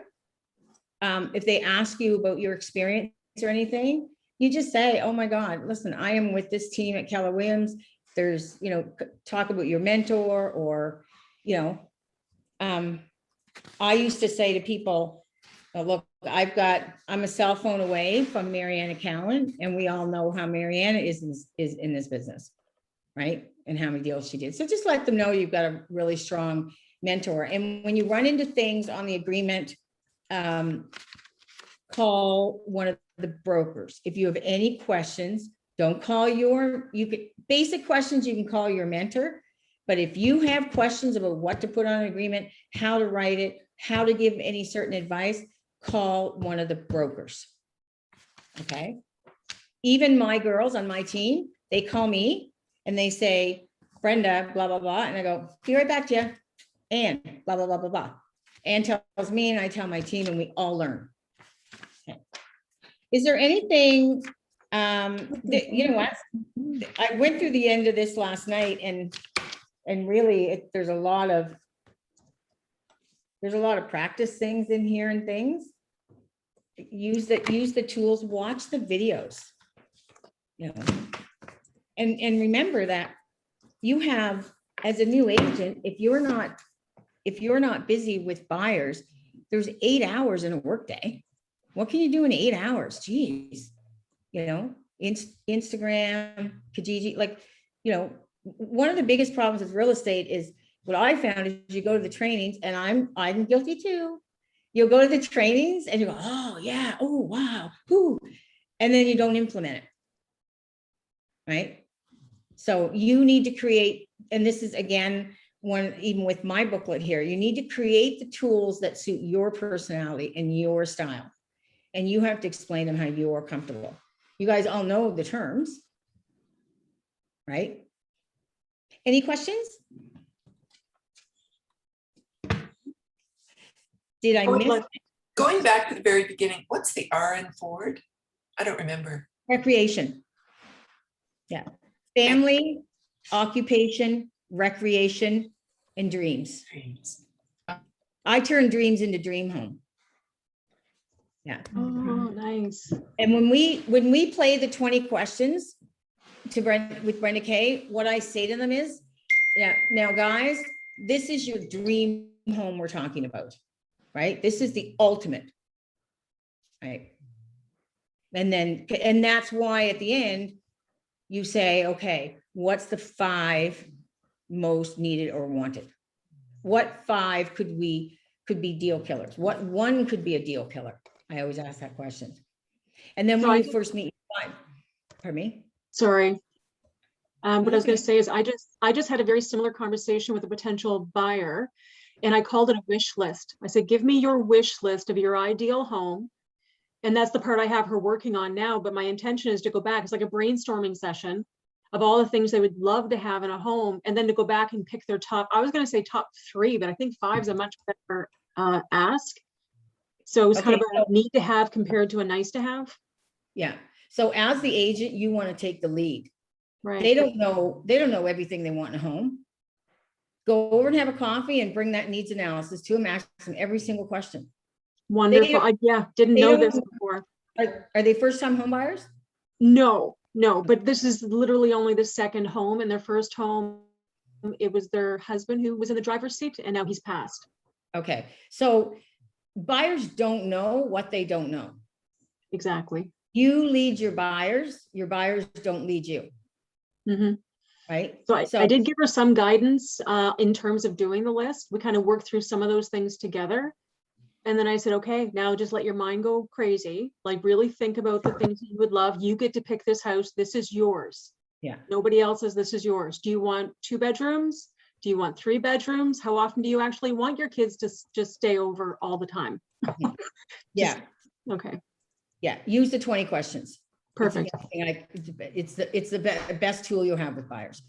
if they ask you about your experience or anything, you just say, oh my God, listen, I am with this team at Keller Williams. There's, you know, talk about your mentor, or, you know, I used to say to people, oh, look, I'm a cell phone away from Mariana Callan, and we all know how Mariana is in this business, right? And how many deals she did. So just let them know you've got a really strong mentor. And when you run into things on the agreement, call one of the brokers. If you have any questions, don't call basic questions, you can call your mentor. But if you have questions about what to put on an agreement, how to write it, how to give any certain advice, call one of the brokers. Okay. Even my girls on my team, they call me and they say, Brenda, blah, blah, blah. And I go, be right back to you. And blah, blah, blah, blah, blah. Ann tells me and I tell my team, and we all learn. Okay. Is there anything, you know what? I went through the end of this last night, and really there's a lot of practice things in here and things. Use the tools, watch the videos, you know, and remember that you have, as a new agent, if you're not busy with buyers, there's 8 hours in a workday. What can you do in 8 hours? Geez, you know, Instagram, Kijiji, like, you know, one of the biggest problems with real estate is, what I found is you go to the trainings, and I'm guilty too. You'll go to the trainings and you go, oh yeah, oh wow, whoo, and then you don't implement it, right? So you need to create, and this is again, even with my booklet here, you need to create the tools that suit your personality and your style. And you have to explain them how you're comfortable. You guys all know the terms, right? Any questions? Did I miss? Going back to the very beginning, what's the R in Ford? I don't remember. Recreation. Yeah. Family, occupation, recreation, and dreams. Dreams. I turn dreams into dream home. Yeah. Oh, nice. And when we play the 20 questions with Brenda Kay, what I say to them is, yeah, now guys, this is your dream home we're talking about, right? This is the ultimate. right? And that's why at the end, you say, okay, what's the 5 most needed or wanted? What 5 could be deal killers? What 1 could be a deal killer? I always ask that question. And then So when I you think- first meet, pardon me? Sorry. What I was Okay. gonna say is I just had a very similar conversation with a potential buyer, and I called it a wish list. I said, give me your wish list of your ideal home. And that's the part I have her working on now, but my intention is to go back. It's like a brainstorming session of all the things they would love to have in a home, and then to go back and pick their top, I was gonna say top 3, but I think 5 is a much better ask. So it's kind of Okay, a need to have compared to a nice to have, Yeah. So as the agent, you want to take the lead. right? They don't know everything they want in a home. Go over and have a coffee and bring that needs analysis to them, ask them every single question. Wonderful. Yeah, didn't they know this don't- before. Are they first-time home buyers? No, but this is literally only the second home. In their first home, it was their husband who was in the driver's seat, and now he's passed. Okay, so buyers don't know what they don't know. Exactly. You lead your buyers don't lead you, Mhm. right? So I did give her some guidance in terms of doing the list. We kind of worked through some of those things together. And then I said, okay, now just let your mind go crazy. Like really think about the things you would love. You get to pick this house. This is yours. Yeah. Nobody else's. This is yours. Do you want 2 bedrooms? Do you want 3 bedrooms? How often do you actually want your kids to just stay over all the time? Yeah, Okay, yeah, use the 20 questions. perfect. It's the best tool you'll have with buyers.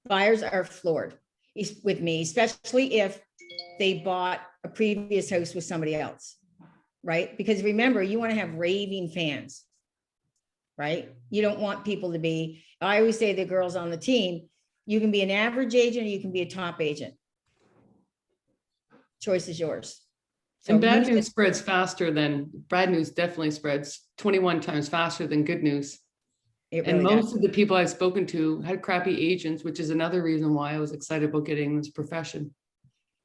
Buyers are floored with me, especially if they bought a previous house with somebody else, right? Because remember, you want to have raving fans, right? You don't want people to be, I always say the girls on the team, you can be an average agent or you can be a top agent. Choice is yours. So And bad use news spreads faster than, bad news definitely spreads 21 times faster than good news. it And really does. most of the people I've spoken to had crappy agents, which is another reason why I was excited about getting this profession.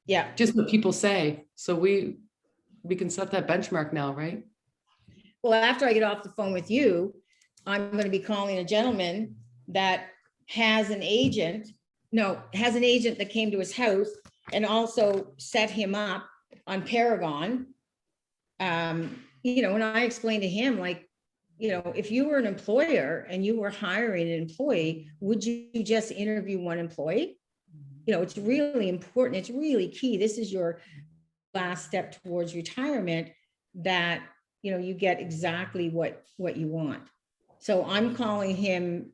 Yeah, Just what people say. So we can set that benchmark now, right? well, after I get off the phone with you, I'm going to be calling a gentleman that has an agent that came to his house and also set him up on Paragon. And I explained to him, like, if you were an employer and you were hiring an employee, would you just interview one employee? It's really important. It's really key. This is your last step towards retirement, that, you get exactly what you want. So I'm calling him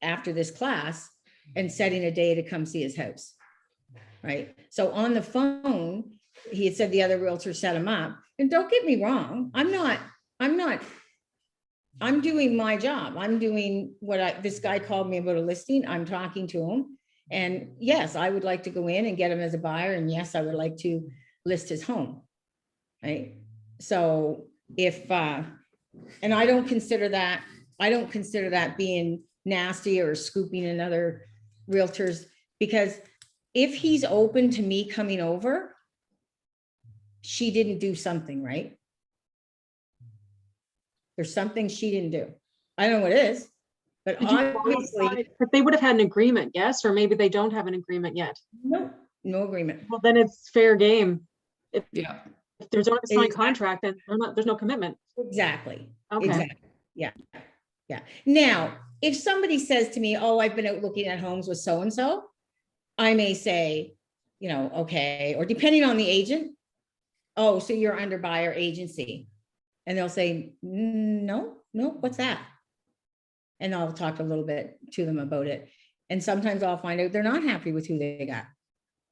after this class and setting a day to come see his house. Right. So on the phone, he had said the other realtor set him up. And don't get me wrong, I'm doing my job. I'm doing this guy called me about a listing. I'm talking to him. And yes, I would like to go in and get him as a buyer. And yes, I would like to list his home. Right. So and I don't consider that being nasty or scooping another realtors, because if he's open to me coming over, she didn't do something right. There's something she didn't do. I don't know what it is, but Did you obviously, qualify? But they would have had an agreement, yes? Or maybe they don't have an agreement yet. no agreement. Well, then it's fair game. Yeah. If there's only a signed Exactly. contract, then there's no commitment. Exactly. Okay. Exactly. Yeah. Yeah. Now, if somebody says to me, oh, I've been out looking at homes with so-and-so, I may say, okay, or depending on the agent, oh, so you're under buyer agency. And they'll say, no, what's that? And I'll talk a little bit to them about it. And sometimes I'll find out they're not happy with who they got.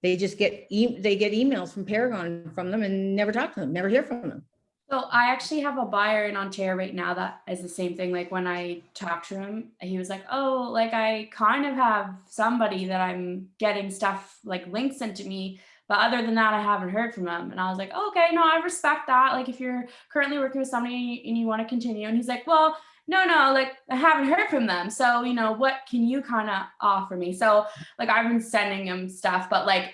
They just get emails from Paragon from them and never talk to them, never hear from them. So I actually have a buyer in Ontario right now that is the same thing. Like when I talked to him, he was like, oh, like I kind of have somebody that I'm getting stuff like links into me. But other than that, I haven't heard from him. And I was like, oh, okay, no, I respect that. Like if you're currently working with somebody and you want to continue. And he's like, well, no, like I haven't heard from them. So, what can you kind of offer me? So like I've been sending him stuff, but like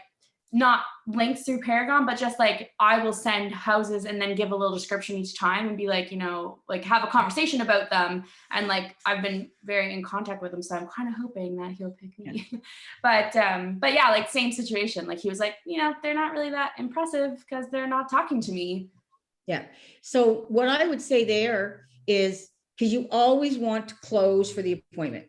not links through Paragon, but just like I will send houses and then give a little description each time and be like, you know, like have a conversation about them. And like I've been very in contact with him, so I'm kind of hoping that he'll pick me. But yeah, like same situation. Like he was like, you know, they're not really that impressive because they're not talking to me. Yeah. So what I would say there is, because you always want to close for the appointment.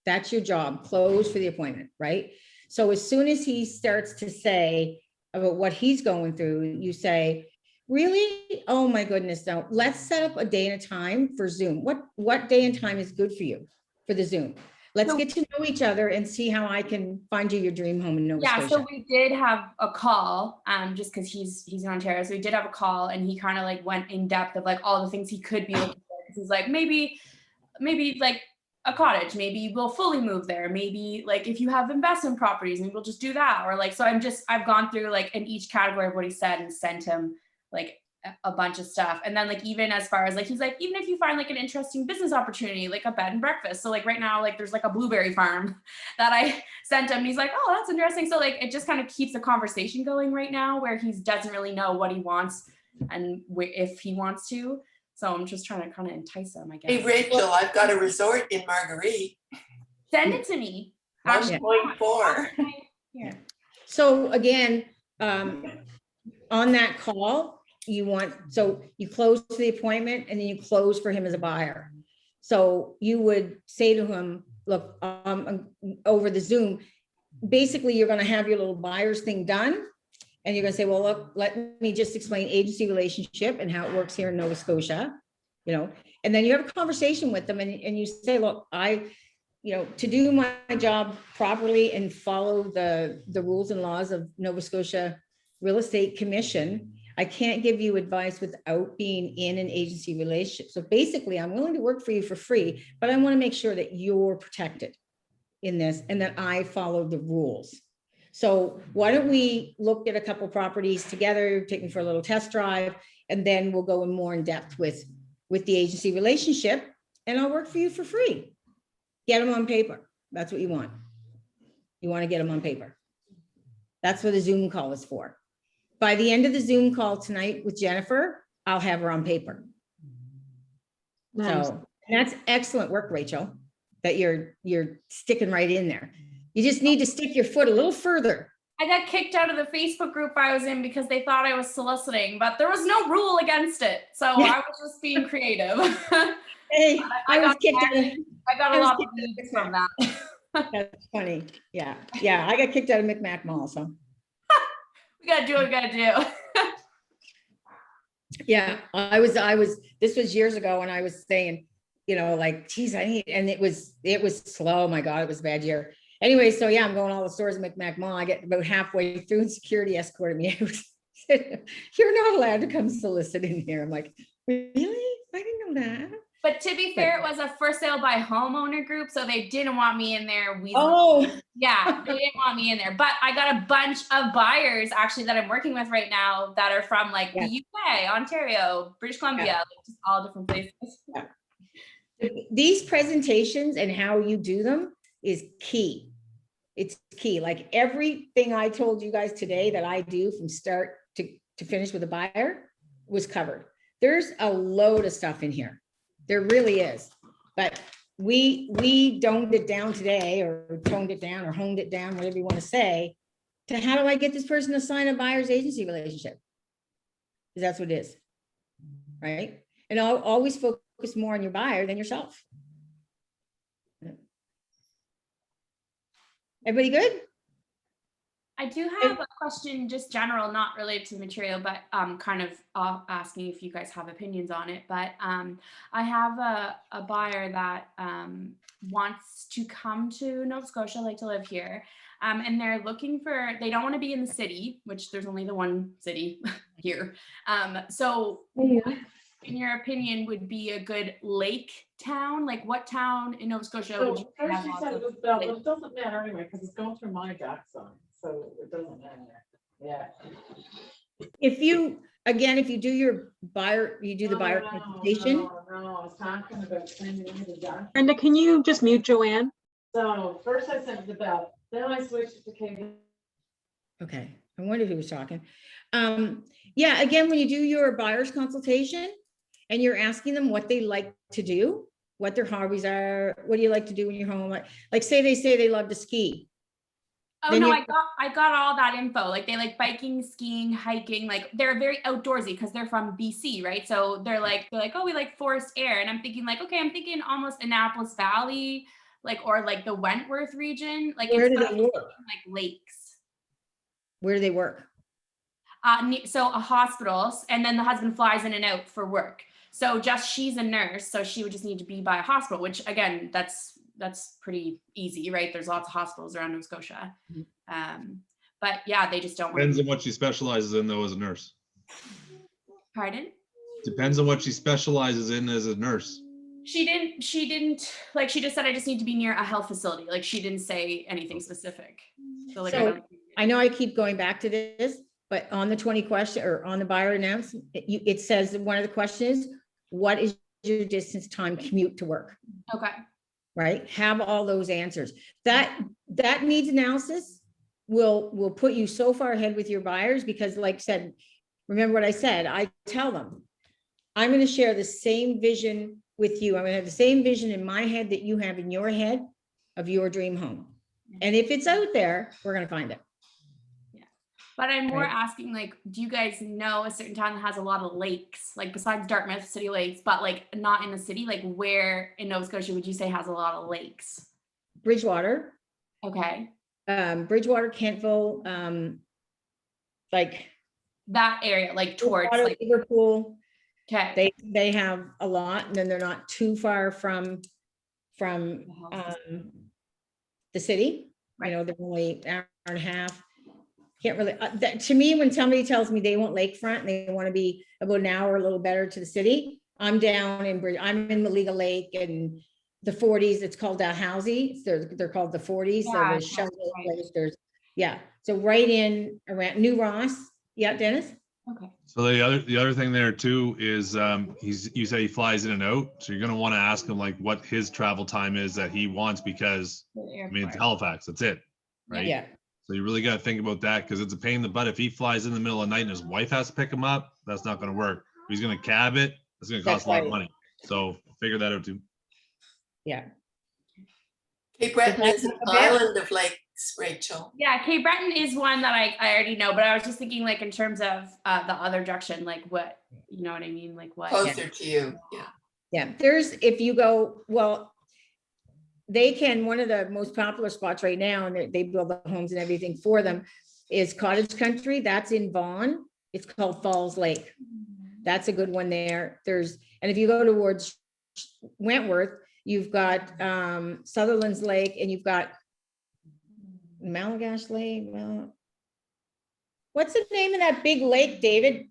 That's your job, close for the appointment, right? So as soon as he starts to say about what he's going through, you say, really? Oh my goodness, no, let's set up a day and a time for Zoom. What day and time is good for you for the Zoom? Let's get to know each other and see how I can find you your dream home in Nova Yeah, Scotia. so we did have a call, just because he's in Ontario. So we did have a call and he kind of like went in depth of like all the things he could be looking for. He's like, maybe like a cottage, maybe we'll fully move there. Maybe like if you have investment properties, maybe we'll just do that. Or like, so I've gone through like in each category of what he said and sent him like a bunch of stuff. And then like, even as far as like, he's like, even if you find like an interesting business opportunity, like a bed and breakfast. So like right now, like there's like a blueberry farm that I sent him. He's like, oh, that's interesting. So like, it just kind of keeps the conversation going right now where he doesn't really know what he wants and if he wants to. So I'm just trying to kind of entice him, I guess. Hey, Rachel, I've got a resort in Marguerite, Send it to me. 1.4. Here. So again, on that call, so you close the appointment and then you close for him as a buyer. So you would say to him, look, over the Zoom, basically you're going to have your little buyer's thing done. And you're going to say, well, look, let me just explain agency relationship and how it works here in Nova Scotia, you know, and then you have a conversation with them and you say, look, to do my job properly and follow the rules and laws of Nova Scotia Real Estate Commission, I can't give you advice without being in an agency relationship. So basically, I'm willing to work for you for free, but I want to make sure that you're protected in this and that I follow the rules. So why don't we look at a couple properties together, take me for a little test drive, and then we'll go in more in depth with the agency relationship, and I'll work for you for free. Get them on paper. That's what you want. You want to get them on paper. That's what the Zoom call is for. By the end of the Zoom call tonight with Jennifer, I'll have her on paper. Nice. So that's excellent work, Rachel, that you're sticking right in there. You just need to stick your foot a little further. I got kicked out of the Facebook group I was in because they thought I was soliciting, but there was no rule against it. So I was just being creative. Hey, I was kicked out of. I got a lot of leads from that. That's funny. Yeah. I got kicked out of Micmac Mall, so. We gotta do what we gotta do. Yeah, this was years ago when I was saying, like, geez, and it was slow. My God, it was a bad year. Anyway, so yeah, I'm going all the stores in Micmac Mall. I get about halfway through and security escorted me out. You're not allowed to come solicit in here. I'm like, really? I didn't know that. But to be fair, it was a for sale by homeowner group, so they didn't want me in there. Yeah, they didn't want me in there. But I got a bunch of buyers actually that I'm working with right now that are from like the UK, Ontario, British Columbia, like just all different places. Yeah. These presentations and how you do them is key. It's key. Like everything I told you guys today that I do from start to finish with a buyer was covered. There's a load of stuff in here. There really is. But we toned it down today, or toned it down, or honed it down, whatever you want to say, to how do I get this person to sign a buyer's agency relationship? Because that's what it is. Right? And I'll always focus more on your buyer than yourself. Everybody good? I do have a question, just general, not related to the material, but kind of asking if you guys have opinions on it. But I have a buyer that wants to come to Nova Scotia, like to live here. And they're looking for, they don't want to be in the city, which there's only the one city here. So in your opinion, would be a good lake town? Like what town in Nova Scotia would you First have you lots said of it was Bell, but lakes? it doesn't matter anyway, because it's going through my dock zone, so it doesn't matter. Yeah. If you do your buyer, you do the buyer presentation. No, I was talking about sending in the dock. Brenda, can you just mute Joanne? So first I sent it to Bell, then I switched it to Kate. Okay, I wondered who was talking. Yeah, again, when you do your buyer's consultation and you're asking them what they like to do, what their hobbies are, what do you like to do in your home? Like say they love to ski. Oh Then no, you- I got all that info. Like they like biking, skiing, hiking, like they're very outdoorsy because they're from BC, right? So they're like, oh, we like forest air. And I'm thinking like, okay, I'm thinking almost Annapolis Valley, like, or like the Wentworth region. Like Where it's do they funny, work? like lakes. Where do they work? So a hospitals, and then the husband flies in and out for work. So she's a nurse, so she would just need to be by a hospital, which again, that's pretty easy, right? There's lots of hospitals around Nova Scotia. But yeah, they just don't want Depends to. on what she specializes in though as a nurse. Pardon? Depends on what she specializes in as a nurse. She didn't like, she just said, I just need to be near a health facility. Like she didn't say anything specific. So like, So I know I keep going back to this, but on the 20 question or on the buyer announcement, it says that one of the questions, what is your distance time commute to work? okay. Right? Have all those answers. That needs analysis will put you so far ahead with your buyers because like I said, remember what I said, I tell them, I'm going to share the same vision with you. I'm going to have the same vision in my head that you have in your head of your dream home. And if it's out there, we're going to find it. But I'm more Right. asking, like, do you guys know a certain town that has a lot of lakes, like besides Dartmouth, City Lakes, but like not in the city? Like where in Nova Scotia would you say has a lot of lakes? Bridgewater, Okay. Bridgewater, Kentville, like That area, like towards Bridgewater, like, Liverpool, okay. they have a lot, and then they're not too far from the city. Right. You know, they're only an hour and a half. Can't really, to me, when somebody tells me they want lakefront and they want to be about an hour, a little better to the city, I'm down in I'm in Maliga Lake and the 40s. It's called Dalhousie. They're called the 40s. So Yeah, there's that's shelter right. place, yeah. So right in around New Ross. Yeah, Dennis. Okay. So the other thing there too is you say he flies in and out. So you're gonna want to ask him like what his travel time is that he wants because I mean it's Halifax, that's it. Right. Yeah. So you really got to think about that because it's a pain in the butt. If he flies in the middle of the night and his wife has to pick him up, that's not going to work. If he's going to cab it, it's going to cost That's a lot of right. money. So figure that out too. Yeah. Cape Breton is an Okay. island of lakes, Rachel. Yeah, Cape Breton is one that I already know, but I was just thinking like in terms of the other direction, like what, you know what I mean? Like what? Closer to you, yeah. Yeah. If you go, well, they can, one of the most popular spots right now, and they build the homes and everything for them, is Cottage Country. That's in Vaughan. It's called Falls Lake. That's a good one there. And if you go towards Wentworth, you've got Sutherland's Lake and you've got Malagash Lake. Well, what's the name of that big lake, David?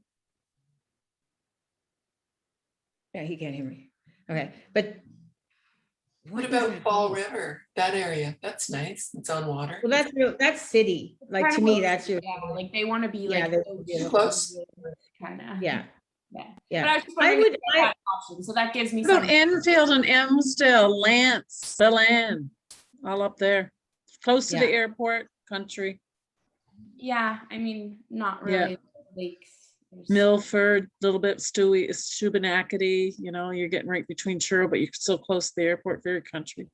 Yeah, he can't hear me. Okay, but What is about that Fall lake? River? That area, that's nice. It's on water. Well, that's city. Like Kind to of me, what- that's your, yeah, like they want to be Yeah, like they're close. kind of. yeah, Yeah. But I yeah. was just I wondering if would, they had that option, so that gives me What about some. Enfield and Elmsdale, Lance, Belen, all up there, close to the Yeah. airport, country, Yeah, I mean, not Yeah. really lakes. There's- Milford, a little bit Stewie, Shubenacadie, you know, you're getting right between Truro, but you're still close to the airport, very country.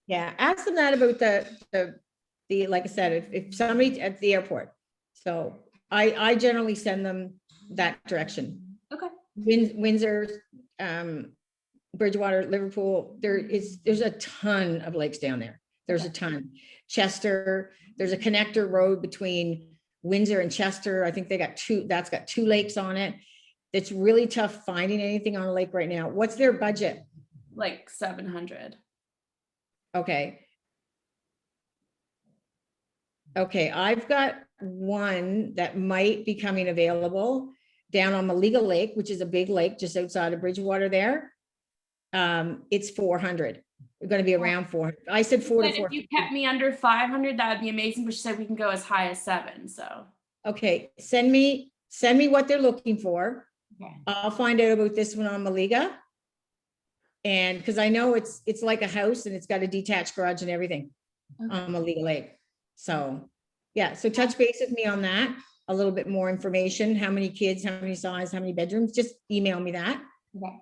yeah, ask them that about the, like I said, if somebody at the airport. So I generally send them that direction. Okay. Windsor, Bridgewater, Liverpool, there's a ton of lakes down there. There's a ton. Chester, there's a connector road between Windsor and Chester. I think that's got two lakes on it. It's really tough finding anything on a lake right now. What's their budget? Like 700. Okay. Okay, I've got one that might be coming available down on Maliga Lake, which is a big lake just outside of Bridgewater there. It's 400. We're gonna be around 400. I said 4 to But 4. if you kept me under 500, that would be amazing, but she said we can go as high as 7, so. Okay, send me what they're looking for. Okay. I'll find out about this one on Maliga. And because I know it's like a house and it's got a detached garage and everything Okay. on Maliga Lake. So Yeah, so touch base with me on that, a little bit more information, how many kids, how many size, how many bedrooms, just email me that. Okay.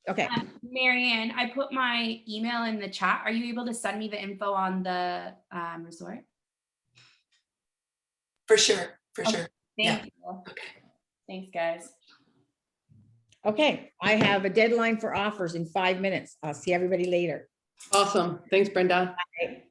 Okay, Marianne, I put my email in the chat. Are you able to send me the info on the resort? For sure, for Okay. sure. Yeah. Thank you. Thanks, guys. okay, I have a deadline for offers in 5 minutes. I'll see everybody later. Awesome. Thanks, Brenda. Okay.